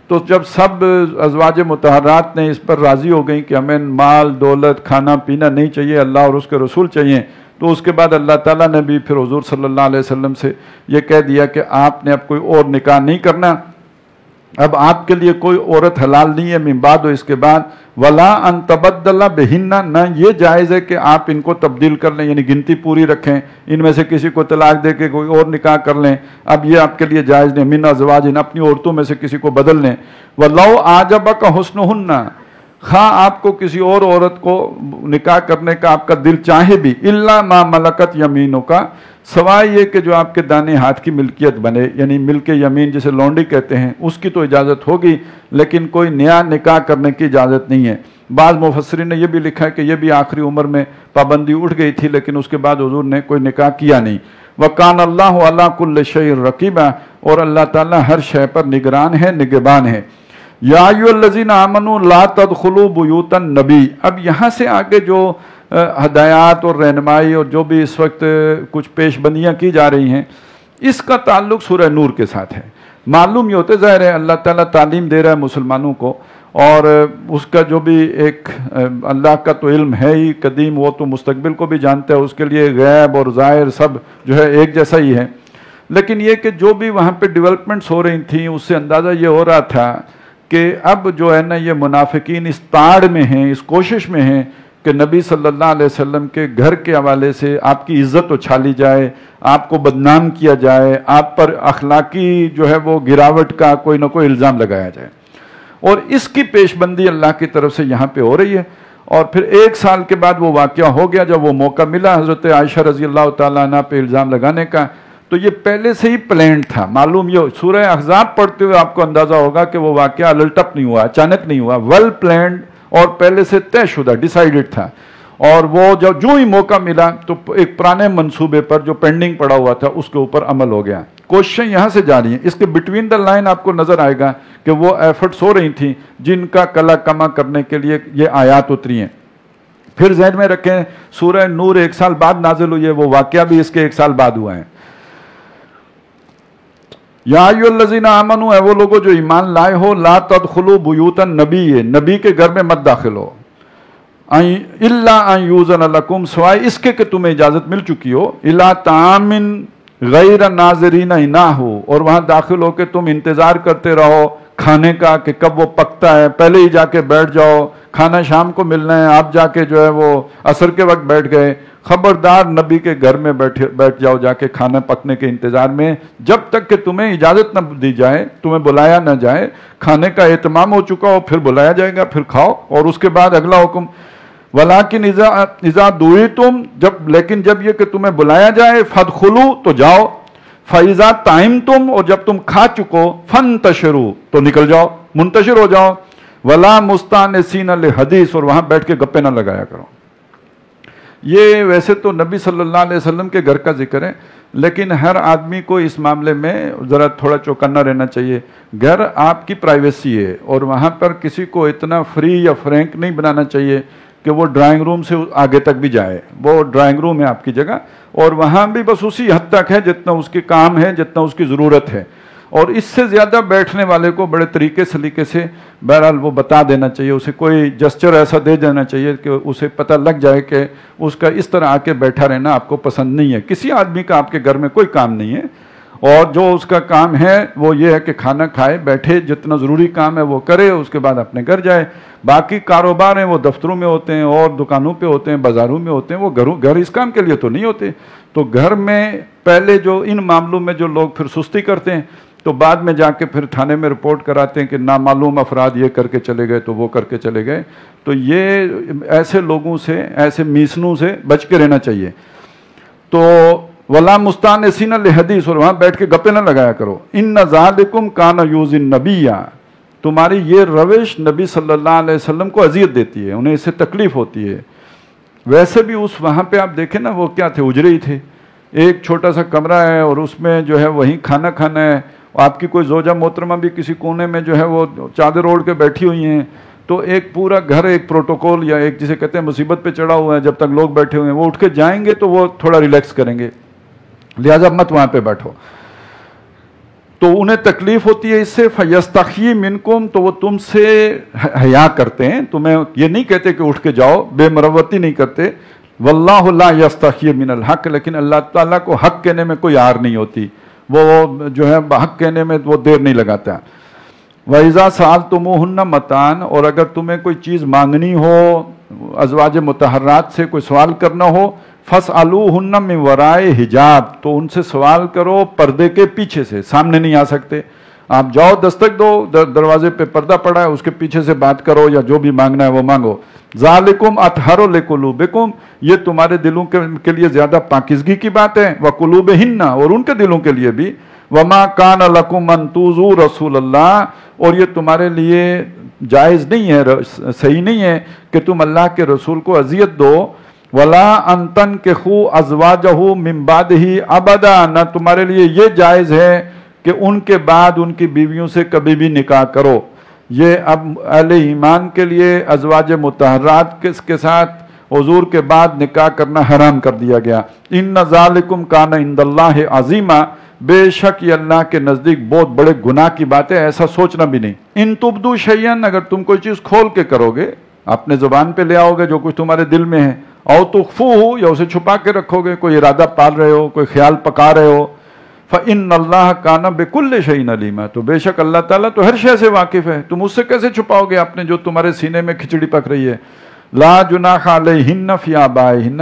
تو جب سب ازواج مطہرات نے اس پر راضی ہو گئیں کہ ہمیں مال دولت کھانا پینا نہیں چاہیے، اللہ اور اس کے رسول چاہیے، تو اس کے بعد اللہ تعالیٰ نے بھی پھر حضور صلی اللہ علیہ وسلم سے یہ کہہ دیا کہ آپ نے اب کوئی اور نکاح نہیں کرنا، اب آپ کے لیے کوئی عورت حلال نہیں ہے من بعد، اس کے بعد ولا ان تبدل بہن، نہ یہ جائز ہے کہ آپ ان کو تبدیل کر لیں، یعنی گنتی پوری رکھیں، ان میں سے کسی کو طلاق دے کے کوئی اور نکاح کر لیں، اب یہ آپ کے لیے جائز نہیں، من ازواج، اپنی عورتوں میں سے کسی کو بدل لیں، ولو اعجبک حسنہن، خواہ آپ کو کسی اور عورت کو نکاح کرنے کا آپ کا دل چاہے بھی، الا ما ملکت یمینک، سوائے یہ کہ جو آپ کے دانے ہاتھ کی ملکیت بنے، یعنی ملک یمین جسے لونڈی کہتے ہیں، اس کی تو اجازت ہوگی، لیکن کوئی نیا نکاح کرنے کی اجازت نہیں ہے۔ بعض مفسرین نے یہ بھی لکھا ہے کہ یہ بھی آخری عمر میں پابندی اٹھ گئی تھی، لیکن اس کے بعد حضور نے کوئی نکاح کیا نہیں۔ وَقَانَ اللَّهُ عَلَىٰ كُلِّ شَيْءٍ رَقِيبًا، اور اللہ تعالیٰ ہر شے پر نگران ہے، نگہبان ہے۔ یا ایھا الذین آمنوا لا تدخلوا بیوت النبی، اب یہاں سے آگے جو ہدایات اور رہنمائی اور جو بھی اس وقت کچھ پیش بندیاں کی جا رہی ہیں، اس کا تعلق سورہ نور کے ساتھ ہے۔ معلوم یہ ہوتے ظاہر ہے اللہ تعالیٰ تعلیم دے رہا ہے مسلمانوں کو، اور اس کا جو بھی ایک اللہ کا تو علم ہے ہی قدیم، وہ تو مستقبل کو بھی جانتا ہے، اس کے لیے غیب اور ظاہر سب جو ہے ایک جیسا ہی ہے، لیکن یہ کہ جو بھی وہاں پہ ڈیولپمنٹس ہو رہی تھیں اس سے اندازہ یہ ہو رہا تھا کہ اب جو ہے نا یہ منافقین اس تاڑ میں ہیں، اس کوشش میں ہیں کہ نبی صلی اللہ علیہ وسلم کے گھر کے حوالے سے آپ کی عزت اچھالی جائے، آپ کو بدنام کیا جائے، آپ پر اخلاقی جو ہے وہ گراوٹ کا کوئی نہ کوئی الزام لگایا جائے، اور اس کی پیش بندی اللہ کی طرف سے یہاں پہ ہو رہی ہے۔ اور پھر 1 سال کے بعد وہ واقعہ ہو گیا جب وہ موقع ملا حضرت عائشہ رضی اللہ تعالیٰ عنہ پہ الزام لگانے کا، تو یہ پہلے سے ہی پلانڈ تھا۔ معلوم یہ سورہ احزاب پڑھتے ہوئے آپ کو اندازہ ہوگا کہ وہ واقعہ الٹپ نہیں ہوا، اچانک نہیں ہوا، ویل پلانڈ اور پہلے سے طے شدہ، ڈیسائیڈڈ تھا، اور وہ جو ہی موقع ملا تو ایک پرانے منصوبے پر جو پینڈنگ پڑا ہوا تھا اس کے اوپر عمل ہو گیا۔ کوششیں یہاں سے جاری ہیں، اس کے بٹوین دا لائن آپ کو نظر آئے گا کہ وہ ایفرٹس ہو رہی تھیں جن کا کلا کما کرنے کے لیے یہ آیات اتری ہیں۔ پھر ذہن میں رکھیں سورہ نور 1 سال بعد نازل ہوئی ہے، وہ واقعہ بھی اس کے 1 سال بعد ہوا ہے۔ یا ایھا الذین آمنوا، اے وہ لوگوں جو ایمان لائے ہو، لا تدخلوا بیوت النبی، نبی کے گھر میں مت داخل ہو، الا ان یؤذن لکم، سوائے اس کے کہ تمہیں اجازت مل چکی ہو، الی طعام غیر ناظرین اناہ، اور وہاں داخل ہو کے تم انتظار کرتے رہو کھانے کا کہ کب وہ پکتا ہے، پہلے ہی جا کے بیٹھ جاؤ، کھانا شام کو ملنا ہے، آپ جا کے جو ہے وہ عصر کے وقت بیٹھ گئے، خبردار نبی کے گھر میں بیٹھ جاؤ جا کے کھانا پکنے کے انتظار میں، جب تک کہ تمہیں اجازت نہ دی جائے، تمہیں بلایا نہ جائے، کھانے کا اہتمام ہو چکا ہو پھر بلایا جائے گا، پھر کھاؤ، اور اس کے بعد اگلا حکم ولیکن اذا دعیتم، لیکن جب یہ کہ تمہیں بلایا جائے، فادخلوا، تو جاؤ، فاذا طعمتم، اور جب تم کھا چکو، فانتشروا، تو نکل جاؤ، منتشر ہو جاؤ، ولا مستانسین لحدیث، اور وہاں بیٹھ کے گپے نہ لگایا کرو۔ یہ ویسے تو نبی صلی اللہ علیہ وسلم کے گھر کا ذکر ہے، لیکن ہر آدمی کو اس معاملے میں ذرا تھوڑا چوکنا رہنا چاہیے۔ گھر آپ کی پرائیویسی ہے، اور وہاں پر کسی کو اتنا فری یا فرینک نہیں بنانا چاہیے کہ وہ ڈرائنگ روم سے آگے تک بھی جائے۔ وہ ڈرائنگ روم ہے آپ کی جگہ، اور وہاں بھی بس اسی حد تک ہے جتنا اس کے کام ہے، جتنا اس کی ضرورت ہے، اور اس سے زیادہ بیٹھنے والے کو بڑے طریقے سلیقے سے بہرحال وہ بتا دینا چاہیے، اسے کوئی جسچر ایسا دے دینا چاہیے کہ اسے پتہ لگ جائے کہ اس کا اس طرح آ کے بیٹھا رہنا آپ کو پسند نہیں ہے۔ کسی آدمی کا آپ کے گھر میں کوئی کام نہیں ہے، اور جو اس کا کام ہے وہ یہ ہے کہ کھانا کھائے، بیٹھے، جتنا ضروری کام ہے وہ کرے، اس کے بعد اپنے گھر جائے۔ باقی کاروبار ہیں وہ دفتروں میں ہوتے ہیں اور دکانوں پہ ہوتے ہیں، بازاروں میں ہوتے ہیں، وہ گھر اس کام کے لیے تو نہیں ہوتے۔ تو گھر میں پہلے جو ان معاملوں میں جو لوگ پھر سستی کرتے ہیں تو بعد میں جا کے پھر تھانے میں رپورٹ کراتے ہیں کہ نامعلوم افراد یہ کر کے چلے گئے تو وہ کر کے چلے گئے۔ تو یہ ایسے لوگوں سے، ایسے میسنوں سے بچ کے رہنا چاہیے۔ تو وَلَا مُسْتَأْنِسِينَ لِحَدِيثٍ، اور وہاں بیٹھ کے گپے نہ لگایا کرو۔ إِنَّ ذَلِكُمْ كَانَ يُؤْذِي النَّبِيَّ، تمہاری یہ روش نبی صلی اللہ علیہ وسلم کو اذیت دیتی ہے، انہیں اس سے تکلیف ہوتی ہے۔ ویسے بھی اس وہاں پہ آپ دیکھیں نا، وہ کیا تھے، اجرے ہی تھے، ایک چھوٹا سا کمرہ ہے اور اس میں جو ہے وہیں کھانا کھانا ہے، آپ کی کوئی زوجہ محترمہ بھی کسی کونے میں جو ہے وہ چادر اوڑھ کے بیٹھی ہوئی ہیں، تو ایک پورا گھر ایک پروٹوکول یا ایک جسے کہتے ہیں مصیبت پہ چڑھا ہوا ہے، جب تک لوگ بیٹھے ہوئے ہیں وہ اٹھ کے جائیں گے تو وہ تھوڑا ریلیکس کریں گے، لہذا مت وہاں پہ بیٹھو۔ تو انہیں تکلیف ہوتی ہے اس سے، فَيَسْتَحْيِي مِنْكُمْ، تو وہ تم سے حیا کرتے ہیں، تمہیں یہ نہیں کہتے کہ اٹھ کے جاؤ، بے مروتی نہیں کرتے۔ وَاللَّهُ لَا يَسْتَحْيِي مِنَ الْحَقِّ، لیکن اللہ تعالیٰ کو حق کہنے میں کوئی عار نہیں ہوتی، وہ جو ہے حق کہنے میں وہ دیر نہیں لگاتا۔ وَإِذَا سَأَلْتُمُوهُنَّ مَتَاعًا، اور اگر تمہیں کوئی چیز مانگنی ہو، ازواج مطہرات سے کوئی سوال کرنا ہو، فَاسْأَلُوهُنَّ مِنْ وَرَائِ حِجَاب، تو ان سے سوال کرو پردے کے پیچھے سے، سامنے نہیں آ سکتے۔ آپ جاؤ، دستک دو، دروازے پہ پردہ پڑا ہے اس کے پیچھے سے بات کرو، یا جو بھی مانگنا ہے وہ مانگو۔ ذَالِكُمْ أَطْهَرُ لِقُلُوبِكُمْ، یہ تمہارے دلوں کے لیے زیادہ پاکیزگی کی بات ہے، وَقُلُوبِهِنَّ، اور ان کے دلوں کے لیے بھی، وَمَا كَانَ لَكُمْ أَن تُؤْذُوا رَسُولَ اللَّهِ، اور یہ تمہارے لیے جائز نہیں ہے، صحیح نہیں ہے کہ تم اللہ کے رسول کو اذیت دو۔ وَلَا أَن تَنكِحُوا أَزْوَاجَهُ مِن بَعْدِهِ أَبَدًا، نہ تمہارے لیے یہ جائز ہے کہ ان کے بعد ان کی بیویوں سے کبھی بھی نکاح کرو۔ یہ اب اہل ایمان کے لیے ازواج مطہرات کے ساتھ حضور کے بعد نکاح کرنا حرام کر دیا گیا۔ إِنَّ ذَلِكُمْ كَانَ عِندَ اللَّهِ عَظِيمًا، بے شک یہ اللہ کے نزدیک بہت بڑے گناہ کی بات ہے، ایسا سوچنا بھی نہیں۔ إِن تُبْدُوا شَيْئًا، اگر تم کوئی چیز کھول کے کرو گے، اپنے زبان پہ لے آؤ گے جو کچھ تمہارے دل میں ہے، او تخفوہ، یا اسے چھپا کے رکھو گے، کوئی ارادہ پال رہے ہو، کوئی خیال پکا رہے ہو، فَإِنَّ اللَّهَ كَانَ بِكُلِّ شَيْءٍ عَلِيمًا، تو بے شک اللہ تعالیٰ تو ہر شے سے واقف ہے، تم اس سے کیسے چھپاؤ گے اپنے جو تمہارے سینے میں کھچڑی پک رہی ہے۔ لا جناح علیہن فی آبائہن،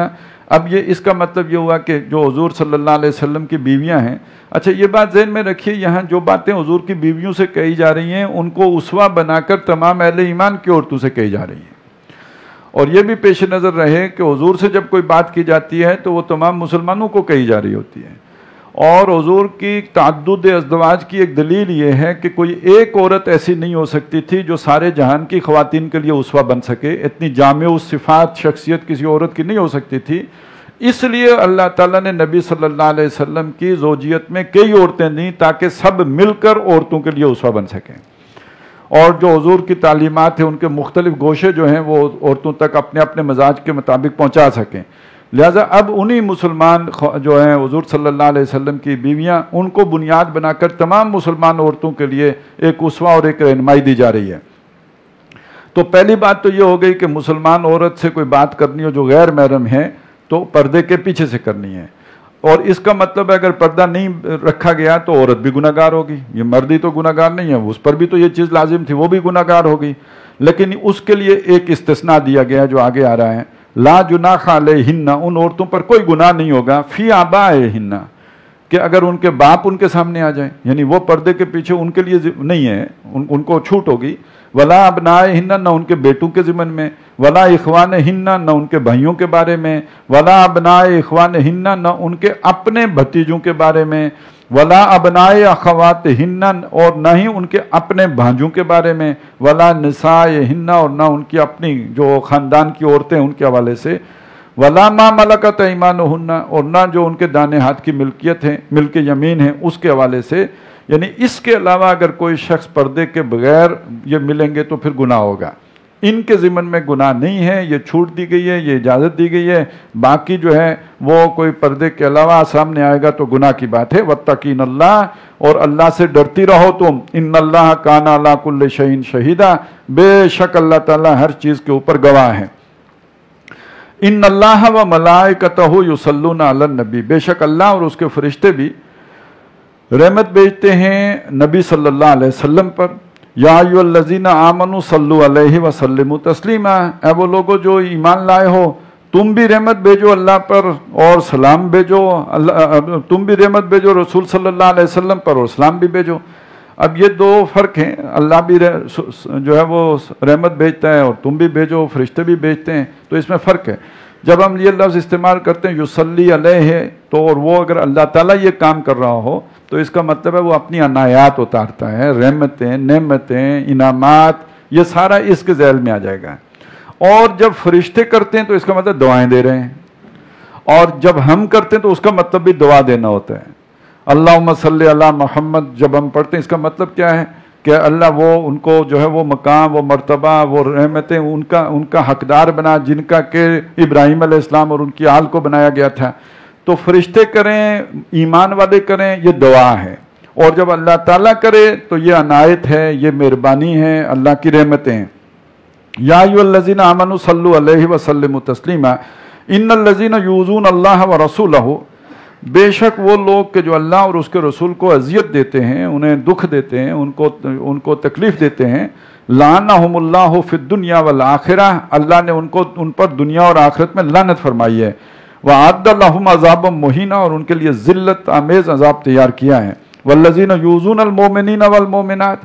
اب یہ اس کا مطلب یہ ہوا کہ جو حضور صلی اللہ علیہ وسلم کی بیویاں ہیں، اچھا یہ بات ذہن میں رکھیے، یہاں جو باتیں حضور کی بیویوں سے کہی جا رہی ہیں ان کو اسوہ بنا کر تمام اہل ایمان کی عورتوں سے کہی جا رہی ہیں، اور یہ بھی پیش نظر رہے کہ حضور سے جب کوئی بات کی جاتی ہے تو وہ تمام مسلمانوں کو کہی جا رہی ہوتی ہے۔ اور حضور کی تعدد ازدواج کی ایک دلیل یہ ہے کہ کوئی ایک عورت ایسی نہیں ہو سکتی تھی جو سارے جہان کی خواتین کے لیے اسوہ بن سکے، اتنی جامع صفات شخصیت کسی عورت کی نہیں ہو سکتی تھی، اس لیے اللہ تعالیٰ نے نبی صلی اللہ علیہ وسلم کی زوجیت میں کئی عورتیں دیں تاکہ سب مل کر عورتوں کے لیے اسوہ بن سکیں، اور جو حضور کی تعلیمات ہیں ان کے مختلف گوشے جو ہیں وہ عورتوں تک اپنے اپنے مزاج کے مطابق پہنچا سکیں۔ لہٰذا اب انہی مسلمان جو ہیں حضور صلی اللہ علیہ وسلم کی بیویاں، ان کو بنیاد بنا کر تمام مسلمان عورتوں کے لیے ایک اسوہ اور ایک رہنمائی دی جا رہی ہے۔ تو پہلی بات تو یہ ہو گئی کہ مسلمان عورت سے کوئی بات کرنی ہو جو غیر محرم ہے تو پردے کے پیچھے سے کرنی ہے، اور اس کا مطلب ہے اگر پردہ نہیں رکھا گیا تو عورت بھی گناہ گار ہوگی، یہ مردی تو گناہ گار نہیں ہے، اس پر بھی تو یہ چیز لازم تھی، وہ بھی گناہ گار ہوگی، لیکن اس کے لیے ایک استثناء دیا گیا جو آگے آ رہا ہے، لا جناح علیہن، ان عورتوں پر کوئی گناہ نہیں ہوگا، فی آبائہن، کہ اگر ان کے باپ ان کے سامنے آ جائیں، یعنی وہ پردے کے پیچھے ان کے لیے نہیں ہے، ان کو چھوٹ ہوگی، ولا ابنائہن، نہ ان کے بیٹوں کے ضمن میں، ولا اخوانہن، نہ ان کے بھائیوں کے بارے میں، ولا ابنائے اخوانہن، نہ ان کے اپنے بھتیجوں کے بارے میں، ولا ابنائے اخواتہن، اور نہ ہی ان کے اپنے بھانجوں کے بارے میں، ولا نسائہن، اور نہ ان کی اپنی جو خاندان کی عورتیں ان کے حوالے سے، ولا ما ملکت ایمانہن، اور نہ جو ان کے دانے ہاتھ کی ملکیت ہے، ملک یمین ہے، اس کے حوالے سے، یعنی اس کے علاوہ اگر کوئی شخص پردے کے بغیر یہ ملیں گے تو پھر گناہ ہوگا۔ ان کے ذمن میں گناہ نہیں ہے، یہ چھوٹ دی گئی ہے، یہ اجازت دی گئی ہے. باقی جو ہے وہ کوئی پردے کے علاوہ سامنے آئے گا تو گناہ کی بات ہے. واتقین اللہ، اور اللہ سے ڈرتی رہو تم. ان اللہ کان علی کل شیء شہیدا، بے شک اللہ تعالیٰ ہر چیز کے اوپر گواہ ہے. ان اللہ و ملائکتہ یصلون علی النبی، بے شک اللہ اور اس کے فرشتے بھی رحمت بھیجتے ہیں نبی صلی اللہ علیہ وسلم پر. یا ایھا الذین آمنوا صلوا علیہ وسلموا تسلیما، اے وہ لوگو جو ایمان لائے ہو تم بھی رحمت بھیجو اللہ پر اور سلام بھیجو. تم بھی رحمت بھیجو رسول صلی اللہ علیہ وسلم پر اور سلام بھی بھیجو. اب یہ دو فرق ہیں، اللہ بھی جو ہے وہ رحمت بھیجتا ہے اور تم بھی بھیجو، فرشتے بھی بھیجتے ہیں، تو اس میں فرق ہے. جب ہم یہ لفظ استعمال کرتے ہیں یصلی علیہ، تو اور وہ اگر اللہ تعالیٰ یہ کام کر رہا ہو تو اس کا مطلب ہے وہ اپنی عنایات اتارتا ہے، رحمتیں، نعمتیں، انعامات، یہ سارا اس کے ذیل میں آ جائے گا. اور جب فرشتے کرتے ہیں تو اس کا مطلب دعائیں دے رہے ہیں، اور جب ہم کرتے ہیں تو اس کا مطلب بھی دعا دینا ہوتا ہے. اللہم صلی علی محمد جب ہم پڑھتے ہیں اس کا مطلب کیا ہے کہ اللہ وہ ان کو جو ہے وہ مقام، وہ مرتبہ، وہ رحمتیں ان کا حقدار بنا جن کا کہ ابراہیم علیہ السلام اور ان کی آل کو بنایا گیا تھا. تو فرشتے کریں، ایمان والے کریں، یہ دعا ہے. اور جب اللہ تعالیٰ کرے تو یہ عنایت ہے، یہ مہربانی ہے، اللہ کی رحمتیں ہیں. یا ایھا الذین آمنوا صلوا علیہ وسلموا تسلیما ان الذین یؤذون اللہ ورسولہ، بے شک وہ لوگ کہ جو اللہ اور اس کے رسول کو اذیت دیتے ہیں، انہیں دکھ دیتے ہیں، ان کو تکلیف دیتے ہیں. لعنہم اللہ فی الدنیا والآخرہ، اللہ نے ان پر دنیا اور آخرت میں لعنت فرمائی ہے. وَأَعَدَّ لَهُمْ عَذَابًا مُهِينًا، اور ان کے لیے ذلت آمیز عذاب تیار کیا ہے. وَالَّذِينَ يُؤْذُونَ الْمُؤْمِنِينَ وَالْمُؤْمِنَاتِ،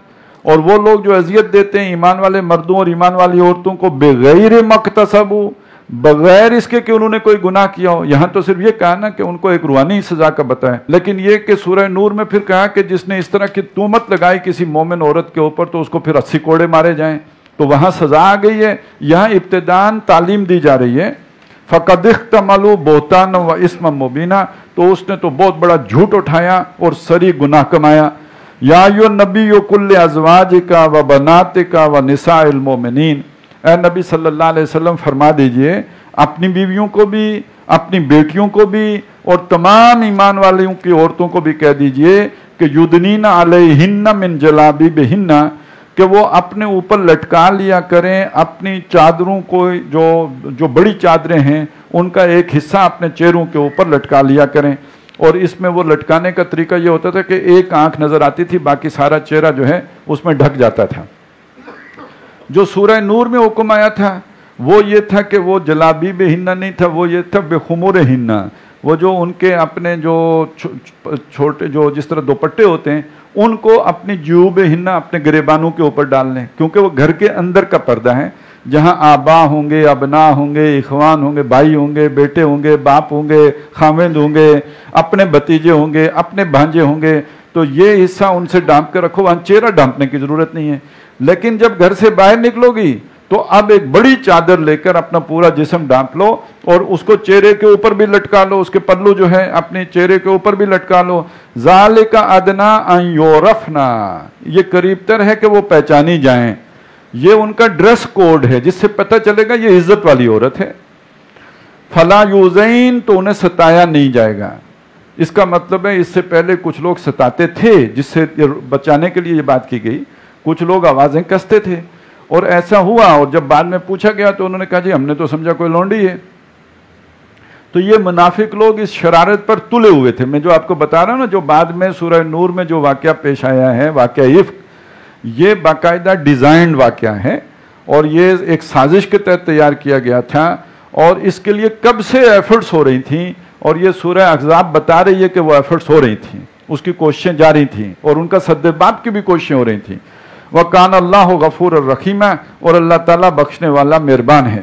اور وہ لوگ جو اذیت دیتے ہیں ایمان والے مردوں اور ایمان والی عورتوں کو، بغیر مقتصبوا، بغیر اس کے کہ انہوں نے کوئی گناہ کیا ہو. یہاں تو صرف یہ کہا نا کہ ان کو ایک روحانی سزا کا بتائے، لیکن یہ کہ سورہ نور میں پھر کہا کہ جس نے اس طرح کی تہمت لگائی کسی مومن عورت کے اوپر تو اس کو پھر 80 کوڑے مارے جائیں. تو وہاں سزا آ گئی ہے. یہاں ابتداً تعلیم دی جا رہی ہے. فَقَدْ احْتَمَلُوا بُهْتَانًا وَإِثْمًا مُبِينًا، تو اس نے تو بہت بڑا جھوٹ اٹھایا اور سری گناہ کمایا. یا ایھا النبی قل لأزواجک وبناتک ونساء المؤمنین، اے نبی صلی اللہ علیہ وسلم فرما دیجئے اپنی بیویوں کو بھی، اپنی بیٹیوں کو بھی، اور تمام ایمان والوں کی عورتوں کو بھی کہہ دیجئے کہ یدنین علیہن من جلابیبہن، کہ وہ اپنے اوپر لٹکا لیا کریں اپنی چادروں کو، جو بڑی چادریں ہیں ان کا ایک حصہ اپنے چہروں کے اوپر لٹکا لیا کریں. اور اس میں وہ لٹکانے کا طریقہ یہ ہوتا تھا کہ ایک آنکھ نظر آتی تھی، باقی سارا چہرہ جو ہے اس میں ڈھک جاتا تھا. جو سورہ نور میں حکم آیا تھا وہ یہ تھا کہ وہ جلابیبہن نہیں تھا، وہ یہ تھا بخمورہن، وہ جو ان کے اپنے جو چھوٹے جو جس طرح دوپٹے ہوتے ہیں ان کو اپنی جیوبہن، اپنے گریبانوں کے اوپر ڈال لیں، کیونکہ وہ گھر کے اندر کا پردہ ہے جہاں آبا ہوں گے، ابنا ہوں گے، اخوان ہوں گے، بھائی ہوں گے، بیٹے ہوں گے، باپ ہوں گے، خاوند ہوں گے، اپنے بھتیجے ہوں گے، اپنے بھانجے ہوں گے. تو یہ حصہ ان سے ڈھانپ کے رکھو، وہاں چہرہ ڈھانپنے کی ضرورت نہیں ہے. لیکن جب گھر سے باہر نکلو گی تو اب ایک بڑی چادر لے کر اپنا پورا جسم ڈھانپ لو اور اس کو چہرے کے اوپر بھی لٹکا لو، اس کے پلو جو ہے اپنے چہرے کے اوپر بھی لٹکا لو. ذالک ادنی ان یعرفنا، یہ قریب تر ہے کہ وہ پہچانی جائیں. یہ ان کا ڈریس کوڈ ہے جس سے پتہ چلے گا یہ عزت والی عورت ہے. فلا یوزین، تو انہیں ستایا نہیں جائے گا. اس کا مطلب ہے اس سے پہلے کچھ لوگ ستاتے تھے جس سے بچانے کے لیے یہ بات کی گئی. کچھ لوگ آوازیں کستے تھے اور ایسا ہوا، اور جب بعد میں پوچھا گیا تو انہوں نے کہا جی ہم نے تو سمجھا کوئی لونڈی ہے. تو یہ منافق لوگ اس شرارت پر تلے ہوئے تھے. میں جو آپ کو بتا رہا ہوں نا، جو بعد میں سورہ نور میں جو واقعہ پیش آیا ہے، واقعہ عفق، یہ باقاعدہ ڈیزائنڈ واقعہ ہے اور یہ ایک سازش کے تحت تیار کیا گیا تھا، اور اس کے لیے کب سے ایفرٹس ہو رہی تھیں، اور یہ سورہ احزاب بتا رہی ہے کہ وہ ایفرٹس ہو رہی تھیں، اس کی کوششیں جاری تھیں، اور ان کا سد باب کی بھی کوششیں ہو رہی تھیں. وَقَانَ اللَّهُ غَفُورًا رَحِيمًا، اور اللہ تعالیٰ بخشنے والا مہربان ہے.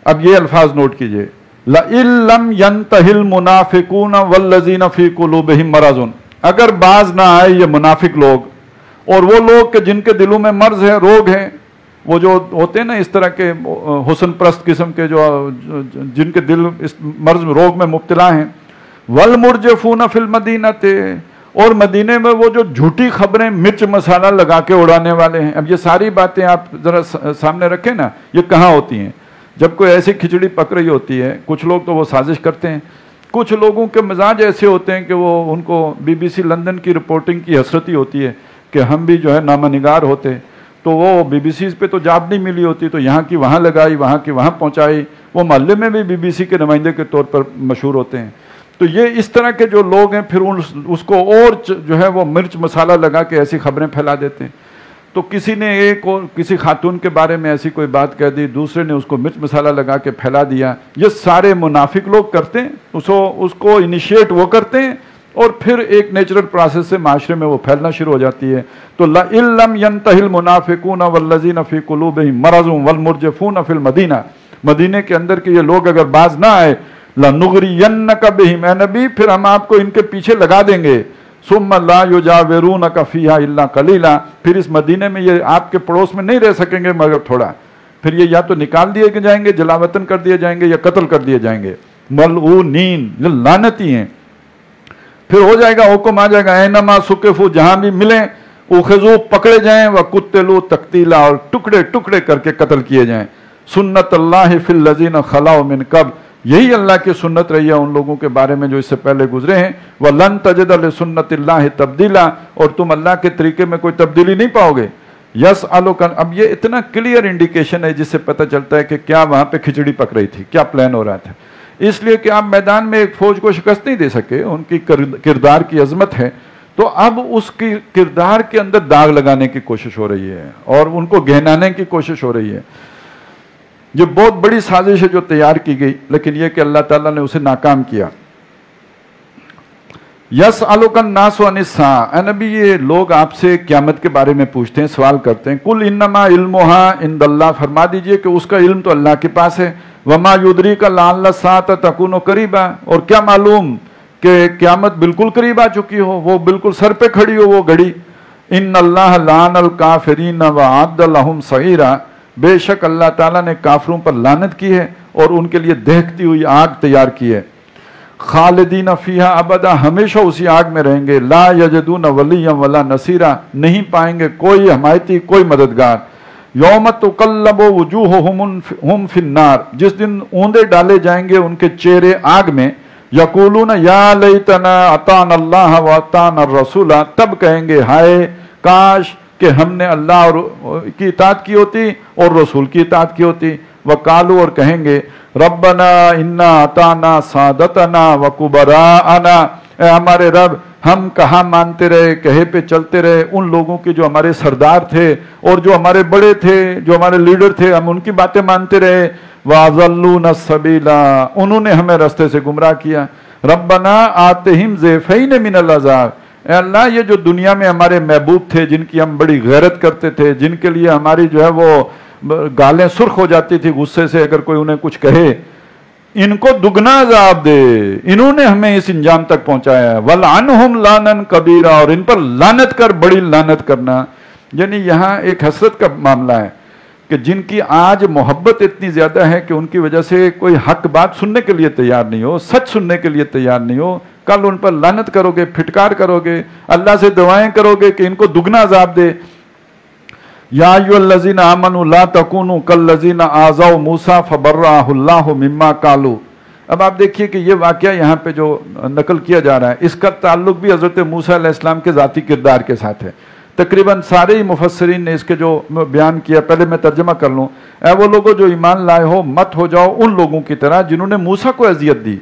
اب یہ الفاظ نوٹ کیجئے، لَإِن لَّمْ يَنْتَهِ الْمُنَافِقُونَ وَالَّذِينَ فِي قُلُوبِهِم مَرَضٌ، اگر باز نہ آئے یہ منافق لوگ اور وہ لوگ کہ جن کے دلوں میں مرض ہے، روگ ہے، وہ جو ہوتے ہیں نا اس طرح کے حسن پرست قسم کے، جو جن کے دل اس مرض روگ میں مبتلا ہیں. وَالْمُرْجِفُونَ فِي الْمَدِينَةِ، اور مدینے میں وہ جو جھوٹی خبریں مرچ مسالہ لگا کے اڑانے والے ہیں. اب یہ ساری باتیں آپ ذرا سامنے رکھیں نا, یہ کہاں ہوتی ہیں؟ جب کوئی ایسی کھچڑی پک رہی ہوتی ہے, کچھ لوگ تو وہ سازش کرتے ہیں, کچھ لوگوں کے مزاج ایسے ہوتے ہیں کہ وہ ان کو BBC لندن کی رپورٹنگ کی حسرتی ہوتی ہے کہ ہم بھی جو ہے نامہ نگار ہوتے, تو وہ BBC پہ تو جاب نہیں ملی ہوتی, تو یہاں کی وہاں لگائی, وہاں کی وہاں پہنچائی, وہ محلے میں بھی BBC کے نمائندے کے طور پر مشہور ہوتے ہیں. تو یہ اس طرح کے جو لوگ ہیں پھر اس کو اور جو ہے وہ مرچ مسالہ لگا کے ایسی خبریں پھیلا دیتے ہیں. تو کسی نے ایک اور کسی خاتون کے بارے میں ایسی کوئی بات کہہ دی, دوسرے نے اس کو مرچ مسالہ لگا کے پھیلا دیا. یہ سارے منافق لوگ کرتے ہیں, اس کو انیشیٹ وہ کرتے ہیں, اور پھر ایک نیچرل پروسیس سے معاشرے میں وہ پھیلنا شروع ہو جاتی ہے. تو لَإِن لَمْ يَنْتَهِ الْمُنَافِقُونَ وَالَّذِينَ فِي قُلُوبِهِم مَرَضٌ وَالْمُرْجِفُونَ فِي الْمَدِينَةِ, مدینے کے اندر کے یہ لوگ اگر باز نہ آئے, لَنُغْرِيَنَّكَ بِهِمْ, اے نبی پھر ہم آپ کو ان کے پیچھے لگا دیں گے. ثُمَّ لَا يُجَاوِرُونَكَ فِيهَا إِلَّا قَلِيلًا, پھر اس مدینے میں یہ آپ کے پڑوس میں نہیں رہ سکیں گے مگر تھوڑا, پھر یہ یا تو نکال دیے جائیں گے, جلا وطن کر دیے جائیں گے, یا قتل کر دیے جائیں گے. ملعونین, یہ لعنتی ہیں. پھر ہو جائے گا, حکم آ جائے گا, اینما سقفوا, جہاں بھی ملیں, اخذوا, پکڑے جائیں, وقتلوا تقتیلا, اور ٹکڑے ٹکڑے کر کے قتل کیے جائیں. سنت اللہ فی الذین خلوا من قبل, یہی اللہ کی سنت رہی ہے ان لوگوں کے بارے میں جو اس سے پہلے گزرے ہیں. وَلَن تَجِدَ لِسُنَّتِ اللَّهِ تَبْدِيلًا, اور تم اللہ کے طریقے میں کوئی تبدیلی نہیں پاؤ گے. يَسْأَلُكَ, اب یہ اتنا کلیئر انڈیکیشن ہے جس سے پتہ چلتا ہے کہ کیا وہاں پہ کھچڑی پک رہی تھی, کیا پلان ہو رہا تھا. اس لیے کہ آپ میدان میں ایک فوج کو شکست نہیں دے سکے, ان کی کردار کی عظمت ہے, تو اب اس کی کردار کے اندر داغ لگانے کی کوشش ہو رہی ہے اور ان کو گہنانے کی کوشش ہو رہی ہے. یہ بہت بڑی سازش ہے جو تیار کی گئی, لیکن یہ کہ اللہ تعالیٰ نے اسے ناکام کیا. یسألک الناس عن الساعۃ, اے نبی یہ لوگ آپ سے قیامت کے بارے میں پوچھتے ہیں, سوال کرتے ہیں. قل انما علمها عند اللہ, فرما دیجئے کہ اس کا علم تو اللہ کے پاس ہے. وما یدریک لعل الساعۃ تکون قریبا, اور کیا معلوم کہ قیامت بالکل قریب آ چکی ہو, وہ بالکل سر پہ کھڑی ہو وہ گھڑی. ان اللہ لعن الکافرین وعد لهم سعیرا, بے شک اللہ تعالیٰ نے کافروں پر لعنت کی ہے اور ان کے لیے دہکتی ہوئی آگ تیار کی ہے. خالدین فیہا ابدا, ہمیشہ اسی آگ میں رہیں گے. لا یجدون ولیا ولا نصیرا, نہیں پائیں گے کوئی حمایتی کوئی مددگار. یوم تقلب وجوہہم فی النار, جس دن اوندے ڈالے جائیں گے ان کے چہرے آگ میں. یقولون یا لیتنا اطعنا اللہ واطعنا الرسول, تب کہیں گے ہائے کاش کہ ہم نے اللہ کی اطاعت کی ہوتی اور رسول کی اطاعت کی ہوتی. وقالو, اور کہیں گے ربنا انا اطعنا سادتنا وکبراءنا, اے ہمارے رب ہم کہاں مانتے رہے, کہے پہ چلتے رہے ان لوگوں کے جو ہمارے سردار تھے اور جو ہمارے بڑے تھے, جو ہمارے لیڈر تھے, ہم ان کی باتیں مانتے رہے. وَأَضَلُّونَ السَّبِيلَ, انہوں نے ہمیں راستے سے گمراہ کیا. ربنا آتِهِمْ ضِعْفَيْنِ مِنَ الْعَذَابِ, اے اللہ یہ جو دنیا میں ہمارے محبوب تھے, جن کی ہم بڑی غیرت کرتے تھے, جن کے لیے ہماری جو ہے وہ گالیں سرخ ہو جاتی تھی غصے سے اگر کوئی انہیں کچھ کہے, ان کو دگنا عذاب دے, انہوں نے ہمیں اس انجام تک پہنچایا ہے. وَلْعَنْهُمْ لَعْنًا كَبِيرًا, اور ان پر لعنت کر, بڑی لعنت کرنا. یعنی یہاں ایک حسرت کا معاملہ ہے کہ جن کی آج محبت اتنی زیادہ ہے کہ ان کی وجہ سے کوئی حق بات سننے کے لیے تیار نہیں ہو, سچ سننے کے لیے تیار نہیں ہو, کل ان پر لعنت کرو گے, پھٹکار کرو گے, اللہ سے دعائیں کرو گے کہ ان کو دگنا عذاب دے. یا ایھا الذین آمنوا لا تکونوا کالذین آذوا موسیٰ فبرأہ اللہ مما قالوا. اب آپ دیکھیے کہ یہ واقعہ یہاں پہ جو نقل کیا جا رہا ہے اس کا تعلق بھی حضرت موسیٰ علیہ السلام کے ذاتی کردار کے ساتھ ہے. تقریباً سارے ہی مفسرین نے اس کے جو بیان کیا, پہلے میں ترجمہ کر لوں. اے وہ لوگوں جو ایمان لائے ہو, مت ہو جاؤ ان لوگوں کی طرح جنہوں نے موسیٰ کو اذیت دی,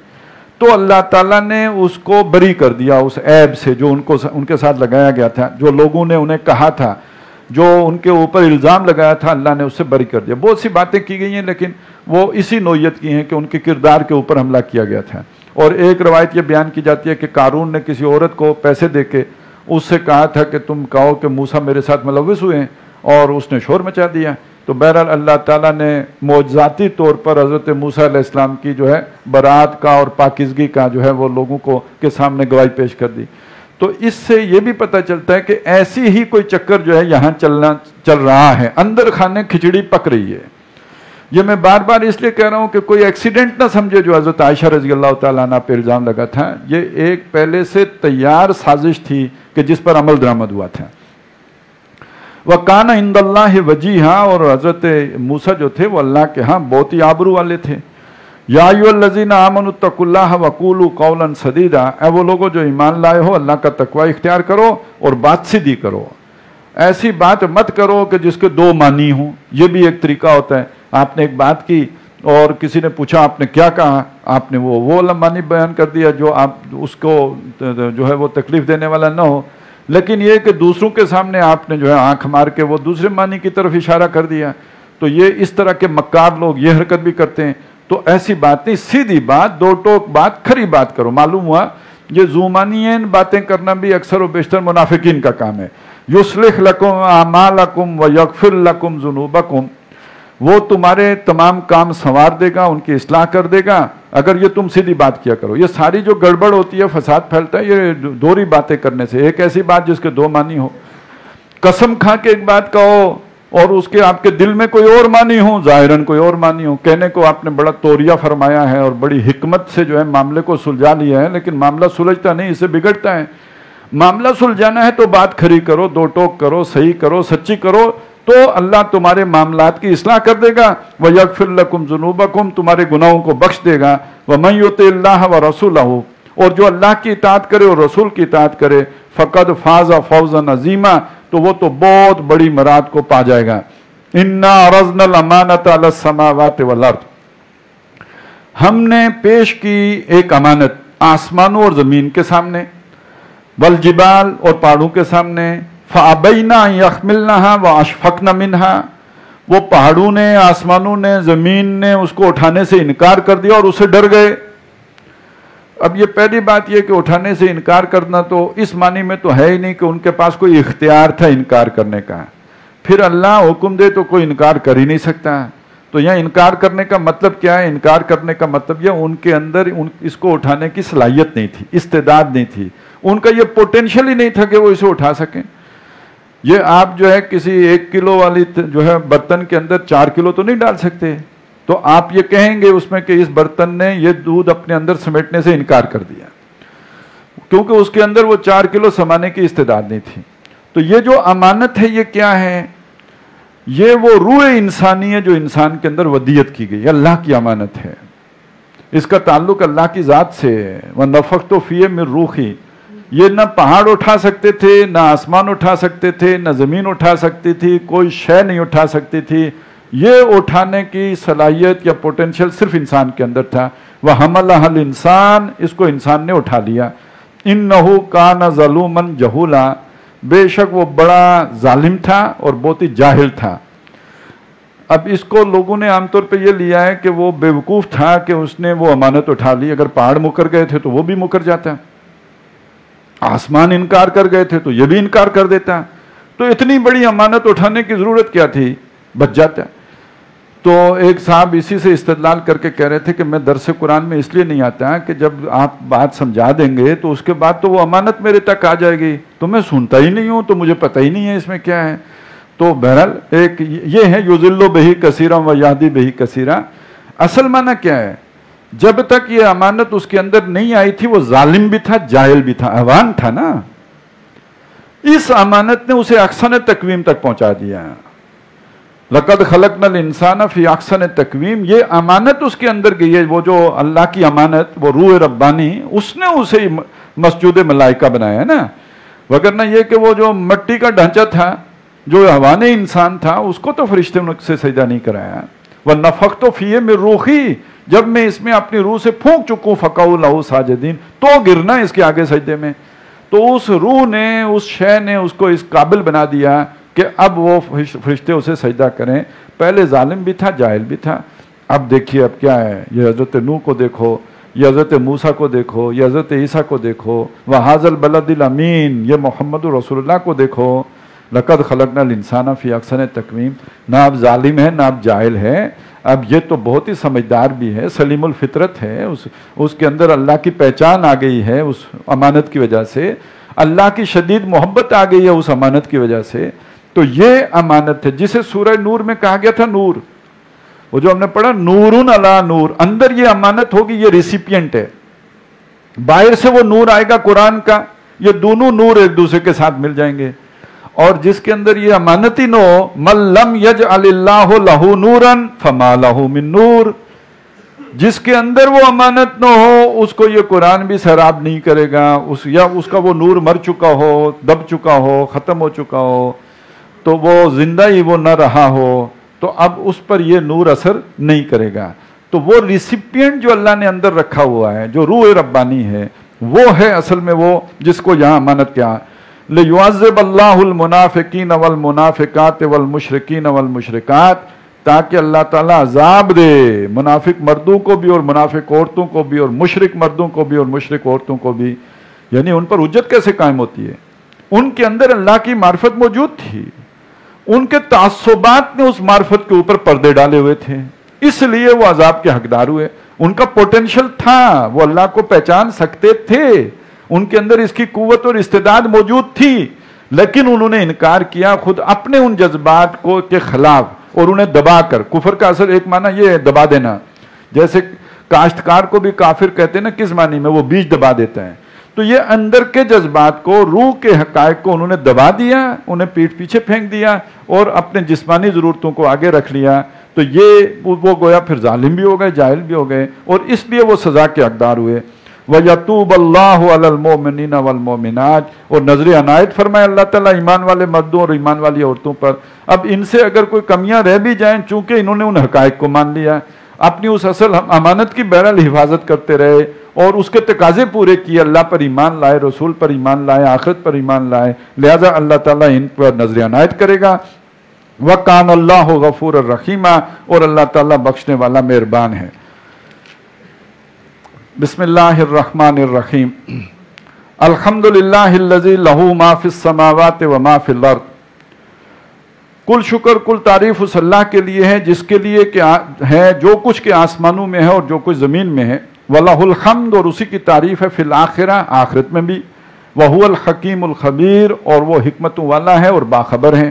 تو اللہ تعالیٰ نے اس کو بری کر دیا اس عیب سے جو ان کے ساتھ لگایا گیا تھا. جو لوگوں نے انہیں کہا تھا, جو ان کے اوپر الزام لگایا تھا, اللہ نے اس سے بری کر دیا. بہت سی باتیں کی گئی ہیں لیکن وہ اسی نوعیت کی ہیں کہ ان کے کردار کے اوپر حملہ کیا گیا تھا. اور ایک روایت یہ بیان کی جاتی ہے کہ قارون نے کسی عورت کو پیسے دے کے اس سے کہا تھا کہ تم کہو کہ موسیٰ میرے ساتھ ملوث ہوئے ہیں, اور اس نے شور مچا دیا. تو بہرحال اللہ تعالیٰ نے معجزاتی طور پر حضرت موسیٰ علیہ السلام کی جو ہے برات کا اور پاکیزگی کا جو ہے وہ لوگوں کو کے سامنے گواہی پیش کر دی. تو اس سے یہ بھی پتہ چلتا ہے کہ ایسی ہی کوئی چکر جو ہے یہاں چل رہا ہے, اندر کھانے کھچڑی پک رہی ہے. یہ میں بار بار اس لیے کہہ رہا ہوں کہ کوئی ایکسیڈنٹ نہ سمجھے جو حضرت عائشہ رضی اللہ تعالیٰ عنہ پہ الزام لگا تھا، یہ ایک پہلے سے تیار سازش تھی کہ جس پر عمل درآمد ہوا تھا۔ وَقَانَ عِنْدَ اللَّهِ وَجِيهًا، اور حضرت موسیٰ جو تھے وہ اللہ کے ہاں بہت ہی آبرو والے تھے۔ یا ایھا الذین آمنوا اتقوا اللہ وقولوا قولا سدیدا، اے وہ لوگوں جو ایمان لائے ہو اللہ کا تقوی اختیار کرو اور بات سیدھی کرو، ایسی بات مت کرو کہ جس کے دو معنی ہوں۔ یہ بھی ایک طریقہ ہوتا ہے، آپ نے ایک بات کی اور کسی نے پوچھا آپ نے کیا کہا، آپ نے وہ معنی بیان کر دیا جو آپ اس کو جو ہے وہ تکلیف دینے والا نہ ہو، لیکن یہ کہ دوسروں کے سامنے آپ نے جو ہے آنکھ مار کے وہ دوسرے معنی کی طرف اشارہ کر دیا۔ تو یہ اس طرح کے مکار لوگ یہ حرکت بھی کرتے ہیں۔ تو ایسی بات نہیں، سیدھی بات، دو ٹوک بات، کھری بات کرو۔ معلوم ہوا یہ زومانین باتیں کرنا بھی اکثر و بیشتر منافقین کا کام ہے۔ یصلح لکم اعمالکم ویغفر لکم ذنوبکم، وہ تمہارے تمام کام سنوار دے گا، ان کی اصلاح کر دے گا اگر یہ تم سیدھی بات کیا کرو۔ یہ ساری جو گڑبڑ ہوتی ہے، فساد پھیلتا ہے، یہ دوہری باتیں کرنے سے۔ ایک ایسی بات جس کے دو معنی ہو، قسم کھا کے ایک بات کہو اور اس کے آپ کے دل میں کوئی اور معنی ہو، ظاہراً کوئی اور معنی ہو۔ کہنے کو آپ نے بڑا توریہ فرمایا ہے اور بڑی حکمت سے جو ہے معاملے کو سلجھا لیا ہے، لیکن معاملہ سلجھتا نہیں، اسے بگڑتا ہے۔ معاملہ سلجھانا ہے تو بات کھری کرو، دو ٹوک کرو، صحیح کرو، سچی کرو، تو اللہ تمہارے معاملات کی اصلاح کر دے گا۔ وَيَغْفِرْ لَكُمْ ذُنُوبَكُمْ، تمہارے گناہوں کو بخش دے گا۔ وَمَن يُطِعِ اللَّهَ وَرَسُولَهُ، اور جو اللہ کی اطاعت کرے اور رسول کی اطاعت کرے، فَقَدْ فَازَ فَوْزًا عَظِيمًا، تو وہ تو بہت بڑی مراد کو پا جائے گا۔ اِنَّا عَرَضْنَا الْأَمَانَةَ عَلَى السَّمَاوَاتِ وَالْأَرْضِ، ہم نے پیش کی ایک امانت آسمانوں اور زمین کے سامنے، والجبال، اور پہاڑوں کے سامنے، فَأَبَيْنَا أَن يَحْمِلْنَهَا وَأَشْفَقْنَ مِنْهَا، وہ پہاڑوں نے، آسمانوں نے، زمین نے اس کو اٹھانے سے انکار کر دیا اور اسے ڈر گئے۔ اب یہ پہلی بات یہ کہ اٹھانے سے انکار کرنا تو اس معنی میں تو ہے ہی نہیں کہ ان کے پاس کوئی اختیار تھا انکار کرنے کا، پھر اللہ حکم دے تو کوئی انکار کر ہی نہیں سکتا۔ تو یہاں انکار کرنے کا مطلب کیا ہے؟ انکار کرنے کا مطلب یہ ان کے اندر اس کو اٹھانے کی صلاحیت نہیں تھی، استعداد نہیں تھی، ان کا یہ پوٹینشیل ہی نہیں تھا کہ وہ اسے اٹھا سکیں۔ یہ آپ جو ہے کسی 1 کلو والی جو ہے برتن کے اندر 4 کلو تو نہیں ڈال سکتے، تو آپ یہ کہیں گے اس میں کہ اس برتن نے یہ دودھ اپنے اندر سمیٹنے سے انکار کر دیا، کیونکہ اس کے اندر وہ 4 کلو سمانے کی استعداد نہیں تھی۔ تو یہ جو امانت ہے یہ کیا ہے؟ یہ وہ روح انسانی ہے جو انسان کے اندر ودیت کی گئی، اللہ کی امانت ہے، اس کا تعلق اللہ کی ذات سے ہے۔ وَنَفَخْتُ فِيهِ مِن رُوحِي، یہ نہ پہاڑ اٹھا سکتے تھے، نہ آسمان اٹھا سکتے تھے، نہ زمین اٹھا سکتی تھی، کوئی شے نہیں اٹھا سکتی تھی۔ یہ اٹھانے کی صلاحیت یا پوٹینشیل صرف انسان کے اندر تھا۔ وَحَمَلَهَا الْإِنسَانُ، اس کو انسان نے اٹھا لیا۔ إِنَّهُ كَانَ ظَلُومًا جَهُولًا، بے شک وہ بڑا ظالم تھا اور بہت ہی جاہل تھا۔ اب اس کو لوگوں نے عام طور پہ یہ لیا ہے کہ وہ بیوقوف تھا کہ اس نے وہ امانت اٹھا لی، اگر پہاڑ مکر گئے تھے تو وہ بھی مکر جاتا، آسمان انکار کر گئے تھے تو یہ بھی انکار کر دیتا، تو اتنی بڑی امانت اٹھانے کی ضرورت کیا تھی، بچ جاتا۔ تو ایک صاحب اسی سے استدلال کر کے کہہ رہے تھے کہ میں درس قرآن میں اس لیے نہیں آتا کہ جب آپ بات سمجھا دیں گے تو اس کے بعد تو وہ امانت میرے تک آ جائے گی، تو میں سنتا ہی نہیں ہوں، تو مجھے پتہ ہی نہیں ہے اس میں کیا ہے۔ تو بہرحال ایک یہ ہے یضل بہ کثیرا ویہدی بہ کثیرا۔ اصل معنی کیا ہے؟ جب تک یہ امانت اس کے اندر نہیں آئی تھی وہ ظالم بھی تھا، جاہل بھی تھا، احوان تھا نا۔ اس امانت نے اسے احسن تقویم تک پہنچا دیا۔ لَقَدْ خَلَقْنَا الْإِنسَانَ فِي أَحْسَنِ تَقْوِيمٍ، یہ امانت اس کے اندر گئی ہے، وہ جو اللہ کی امانت، وہ روح ربانی، اس نے اسے مسجود ملائکہ بنایا ہے نا، وگرنہ یہ کہ وہ جو مٹی کا ڈھانچہ تھا، جو حیوان انسان تھا، اس کو تو فرشتے سے سجدہ نہیں کرایا۔ وَنَفَخْتُ فِيهِ مِن رُوحِي، جب میں اس میں اپنی روح سے پھونک چکوں، فَقَعُوا لَهُ سَاجِدِينَ، تو گرنا اس کے آگے سجدے میں۔ تو اس روح نے، اس شے نے اس کو اس قابل بنا دیا کہ اب وہ فرشتے اسے سجدہ کریں۔ پہلے ظالم بھی تھا، جاہل بھی تھا۔ اب دیکھیے اب کیا ہے، یہ حضرت نوح کو دیکھو، یہ حضرت موسیٰ کو دیکھو، یہ حضرت عیسیٰ کو دیکھو، وَهَذَا الْبَلَدِ الْأَمِينَ، یہ محمد رسول اللہ کو دیکھو۔ لَقَدْ خَلَقْنَا الْإِنسَانَ فِي أَحْسَنِ تَقْوِيمٍ، نہ اب ظالم ہے نہ اب جاہل ہے، اب یہ تو بہت ہی سمجھدار بھی ہے، سلیم الفطرت ہے، اس کے اندر اللہ کی پہچان آ گئی ہے اس امانت کی وجہ سے، اللہ کی شدید محبت آ گئی ہے اس امانت کی وجہ سے۔ تو یہ امانت ہے جسے سورہ نور میں کہا گیا تھا نور، وہ جو ہم نے پڑھا نورن علی نور، اندر یہ امانت ہوگی، یہ ریسیپینٹ ہے، باہر سے وہ نور آئے گا قرآن کا، یہ دونوں نور ایک دوسرے کے ساتھ مل جائیں گے۔ اور جس کے اندر یہ امانت ہی نہ ہو، من لم یجعل اللہ لہ نورا فما لہ من نور، جس کے اندر وہ امانت نہ ہو اس کو یہ قرآن بھی سیراب نہیں کرے گا، یا اس کا وہ نور مر چکا ہو، دب چکا ہو، ختم ہو چکا ہو، تو وہ زندہ ہی وہ نہ رہا ہو، تو اب اس پر یہ نور اثر نہیں کرے گا۔ تو وہ ریسیپینٹ جو اللہ نے اندر رکھا ہوا ہے، جو روح ربانی ہے، وہ ہے اصل میں وہ جس کو یہاں امانت کیا۔ لِيُعَذِّبَ اللَّهُ الْمُنَافِقِينَ وَالْمُنَافِقَاتِ وَالْمُشْرِكِينَ وَالْمُشْرِكَاتِ، تاکہ اللہ تعالیٰ عذاب دے منافق مردوں کو بھی اور منافق عورتوں کو بھی، اور مشرک مردوں کو بھی اور مشرک عورتوں کو بھی۔ یعنی ان پر حجت کیسے قائم ہوتی ہے؟ ان کے اندر اللہ کی معرفت موجود تھی، ان کے تعصبات نے اس معرفت کے اوپر پردے ڈالے ہوئے تھے، اس لیے وہ عذاب کے حقدار ہوئے۔ ان کا پوٹینشل تھا، وہ اللہ کو پہچان سکتے تھے، ان کے اندر اس کی قوت اور استعداد موجود تھی، لیکن انہوں نے انکار کیا خود اپنے ان جذبات کو کے خلاف، اور انہیں دبا کر۔ کفر کا اثر ایک معنی یہ ہے دبا دینا، جیسے کاشتکار کو بھی کافر کہتے ہیں نا، کس معنی میں؟ وہ بیج دبا دیتا ہے۔ تو یہ اندر کے جذبات کو، روح کے حقائق کو انہوں نے دبا دیا، انہیں پیٹھ پیچھے پھینک دیا اور اپنے جسمانی ضرورتوں کو آگے رکھ لیا، تو یہ وہ گویا پھر ظالم بھی ہو گئے، جاہل بھی ہو گئے، اور اس لیے وہ سزا کے حقدار ہوئے۔ وَيَتُوبَ اللَّهُ عَلَى الْمُؤْمِنِينَ وَالْمُؤْمِنَاتِ، اور نظر عنایت فرمائے اللہ تعالیٰ ایمان والے مردوں اور ایمان والی عورتوں پر۔ اب ان سے اگر کوئی کمیاں رہ بھی جائیں، چونکہ انہوں نے ان حقائق کو مان لیا، اپنی اس اصل امانت کی بہرحال حفاظت کرتے رہے اور اس کے تقاضے پورے کیے، اللہ پر ایمان لائے، رسول پر ایمان لائے، آخرت پر ایمان لائے، لہذا اللہ تعالیٰ ان پر نظر عنایت کرے گا۔ وَكَانَ اللَّهُ غَفُورًا رَحِيمًا، اور اللہ تعالیٰ بخشنے والا مہربان ہے۔ بسم اللہ الرحمن الرحیم۔ الحمدللہ الذی لہ ما فی السماوات و ما فی الارض، کل شکر کل تعریف اس اللہ کے لیے ہے جس کے لیے ہے جو کچھ کے آسمانوں میں ہے اور جو کچھ زمین میں ہے، وَلَهُ الْحَمْدُ، اور اسی کی تعریف ہے فی الآخرہ، آخرت میں بھی، وَهُوَ الْحَكِيمُ الْخَبِيرُ، اور وہ حکمتوں والا ہے اور باخبر ہے۔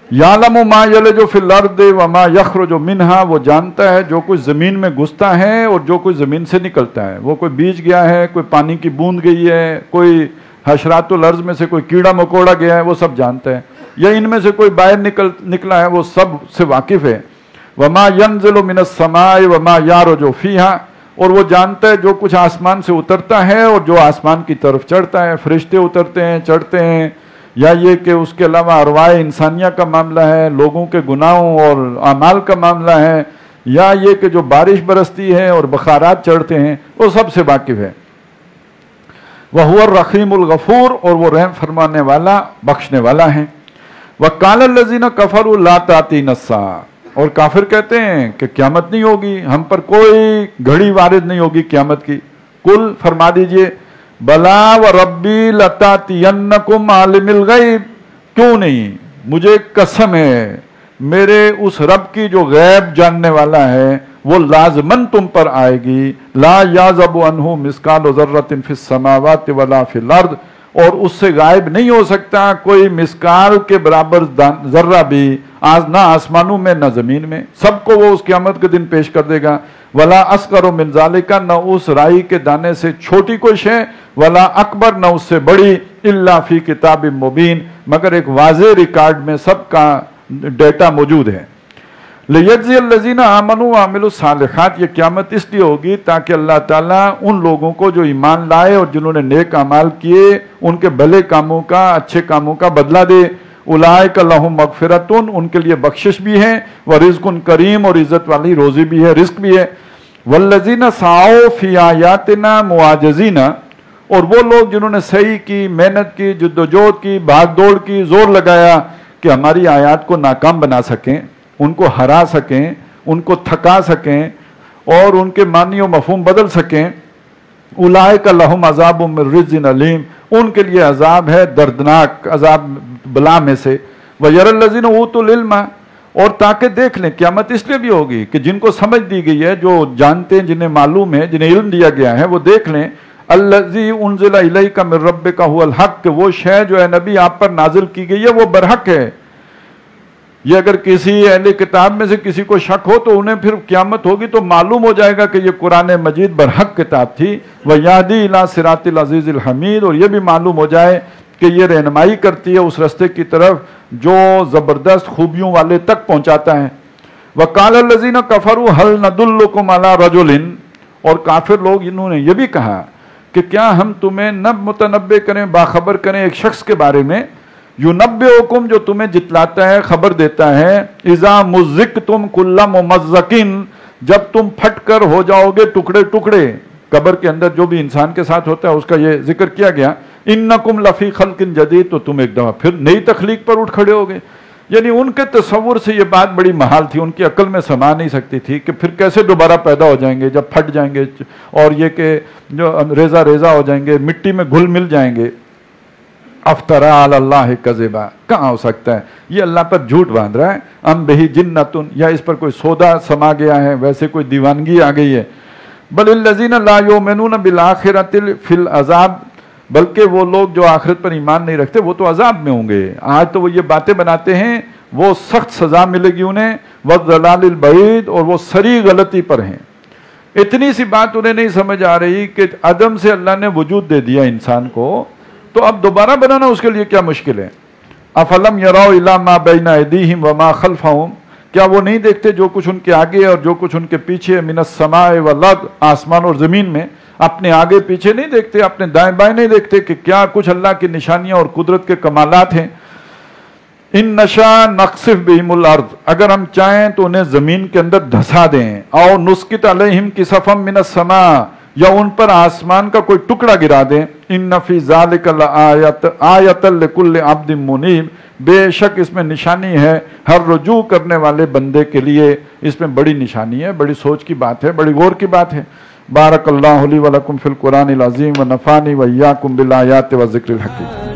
یعلم ما یلج فی الارض وما یخرج منہا، وہ جانتا ہے جو کچھ زمین میں گھستا ہے اور جو کچھ زمین سے نکلتا ہے، وہ کوئی بیج گیا ہے، کوئی پانی کی بوند گئی ہے، کوئی حشرات الارض میں سے کوئی کیڑا مکوڑا گیا ہے، وہ سب جانتا ہے، یا ان میں سے کوئی باہر نکلا ہے، وہ سب سے واقف ہے۔ وما ینزل من السماء وما یعرج فیہا، اور وہ جانتا ہے جو کچھ آسمان سے اترتا ہے اور جو آسمان کی طرف چڑھتا ہے، فرشتے اترتے ہیں، چڑھتے ہیں، یا یہ کہ اس کے علاوہ ارواح انسانیہ کا معاملہ ہے، لوگوں کے گناہوں اور اعمال کا معاملہ ہے، یا یہ کہ جو بارش برستی ہے اور بخارات چڑھتے ہیں، وہ سب سے واقف ہے۔ وَهُوَ الرَّحِيمُ الْغَفُورُ، اور وہ رحم فرمانے والا، بخشنے والا ہے۔ وَقَالَ الَّذِينَ كَفَرُوا لَا تَأْتِينَا السَّاعَةُ، اور کافر کہتے ہیں کہ قیامت نہیں ہوگی، ہم پر کوئی گھڑی وارد نہیں ہوگی قیامت کی۔ قل، فرما دیجئے، بلا و ربی لتاتینکم عالم الغیب، کیوں نہیں، مجھے قسم ہے میرے اس رب کی جو غیب جاننے والا ہے، وہ لازماً تم پر آئے گی۔ لا یعزب عنہ مثقال ذرۃ فی السماوات ولا فی الارض، اور اس سے غائب نہیں ہو سکتا کوئی مثقال کے برابر ذرہ بھی، نہ آسمانوں میں نہ زمین میں، سب کو وہ اس قیامت کے دن پیش کر دے گا۔ ولا اصغر من ذالک، نہ اس رائی کے دانے سے چھوٹی کوئی شے، ولا اکبر، نہ اس سے بڑی، الا فی کتاب مبین، مگر ایک واضح ریکارڈ میں سب کا ڈیٹا موجود ہے۔ لیجزی الذین آمنوا وعملوا الصالحات، یہ قیامت اس لیے ہوگی تاکہ اللہ تعالیٰ ان لوگوں کو جو ایمان لائے اور جنہوں نے نیک اعمال کیے، ان کے بھلے کاموں کا، اچھے کاموں کا بدلہ دے۔ اولئک لہم مغفرۃ، ان کے لیے بخشش بھی ہے، ورزق کریم، اور عزت والی روزی بھی ہے، رزق بھی ہے۔ والذین سعوا فی آیاتنا معاجزین، اور وہ لوگ جنہوں نے سعی کی، محنت کی، جدوجہد کی، بھاگ دوڑ کی، زور لگایا کہ ہماری آیات کو ناکام بنا سکیں، ان کو ہرا سکیں، ان کو تھکا سکیں اور ان کے معنی و مفہوم بدل سکیں۔ اولئک لہم عذاب من رجز علیم، ان کے لیے عذاب ہے دردناک، عذاب بلا میں سے۔ وَيَرَى الَّذِينَ أُوتُوا الْعِلْمَ، اور تاکہ دیکھ لیں، قیامت اس لیے بھی ہوگی کہ جن کو سمجھ دی گئی ہے، جو جانتے ہیں، جنہیں معلوم ہے، جنہیں علم دیا گیا ہے، وہ دیکھ لیں الَّذِي أُنزِلَ إِلَيْكَ مِن رَبِّكَ هُوَ الْحَقُّ، کہ وہ شے جو ہے نبی آپ پر نازل کی گئی ہے وہ برحق ہے۔ یہ اگر کسی اہل کتاب میں سے کسی کو شک ہو تو انہیں پھر قیامت ہوگی تو معلوم ہو جائے گا کہ یہ قرآن مجید برحق کتاب تھی، وَيَهْدِي إِلَىٰ صِرَاطِ الْعَزِيزِ الْحَمِيدِ، اور یہ بھی معلوم ہو جائے کہ یہ رہنمائی کرتی ہے اس رستے کی طرف جو زبردست خوبیوں والے تک پہنچاتا ہے۔ وَقَالَ الَّذِينَ كَفَرُوا هَلْ نَدُلُّكُمْ عَلَىٰ رَجُلٍ، اور کافر لوگ انہوں نے یہ بھی کہا کہ کیا ہم تمہیں متنبع کریں، باخبر کریں ایک شخص کے بارے میں، یُنَبِّئُکُم جو تمہیں جتلاتا ہے، خبر دیتا ہے، اِذَا مُزِّقْتُمْ كُلَّ مُمَزَّقٍ، جب تم پھٹ کر ہو جاؤ گے ٹکڑے ٹکڑے۔ قبر کے اندر جو بھی انسان کے ساتھ ہوتا ہے اس کا یہ ذکر کیا گیا، اِنَّکُمْ لَفِی خَلْقٍ جَدِیدٍ، تو تم ایک دفعہ پھر نئی تخلیق پر اٹھ کھڑے ہوگے۔ یعنی ان کے تصور سے یہ بات بڑی محال تھی، ان کی عقل میں سما نہیں سکتی تھی کہ پھر کیسے دوبارہ پیدا ہو جائیں گے جب پھٹ جائیں گے، اور یہ کہ جو ریزہ ریزہ ہو جائیں گے، مٹی میں گھل مل جائیں گے۔ افترا علی اللہ کذبا، کہاں ہو سکتا ہے، یہ اللہ پر جھوٹ باندھ رہا ہے، ام بہی جنتن، یا اس پر کوئی سودا سما گیا ہے، ویسے کوئی دیوانگی آ گئی ہے۔ بل الذین لا یؤمنون بالآخرۃ فی العذاب، بلکہ وہ لوگ جو آخرت پر ایمان نہیں رکھتے وہ تو عذاب میں ہوں گے۔ آج تو وہ یہ باتیں بناتے ہیں، وہ سخت سزا ملے گی انہیں، والضلال البعید، اور وہ سری غلطی پر ہیں۔ اتنی سی بات انہیں نہیں سمجھ آ رہی کہ عدم سے اللہ نے وجود دے دیا انسان کو، تو اب دوبارہ بنانا اس کے لیے کیا مشکل ہے۔ افلم یروا الی ما بین ایدیہم وما خلفہم، کیا وہ نہیں دیکھتے جو کچھ ان کے آگے اور جو کچھ ان کے پیچھے، من السماء والارض، آسمان اور زمین میں، اپنے آگے پیچھے نہیں دیکھتے، اپنے دائیں بائیں نہیں دیکھتے کہ کیا کچھ اللہ کی نشانیاں اور قدرت کے کمالات ہیں۔ ان نشاء نخسف بہم الارض، اگر ہم چاہیں تو انہیں زمین کے اندر دھسا دیں، او نسقط علیہم کسفا من السماء، یا ان پر آسمان کا کوئی ٹکڑا گرا دیں۔ ان فی ذالک لآیۃ لکل عبد منیب، بے شک اس میں نشانی ہے ہر رجوع کرنے والے بندے کے لیے، اس میں بڑی نشانی ہے، بڑی سوچ کی بات ہے، بڑی غور کی بات ہے۔ بارک اللہ لی ولکم فی القرآن العظیم ونفعنی وایاکم بالآیات والذکر الحکیم۔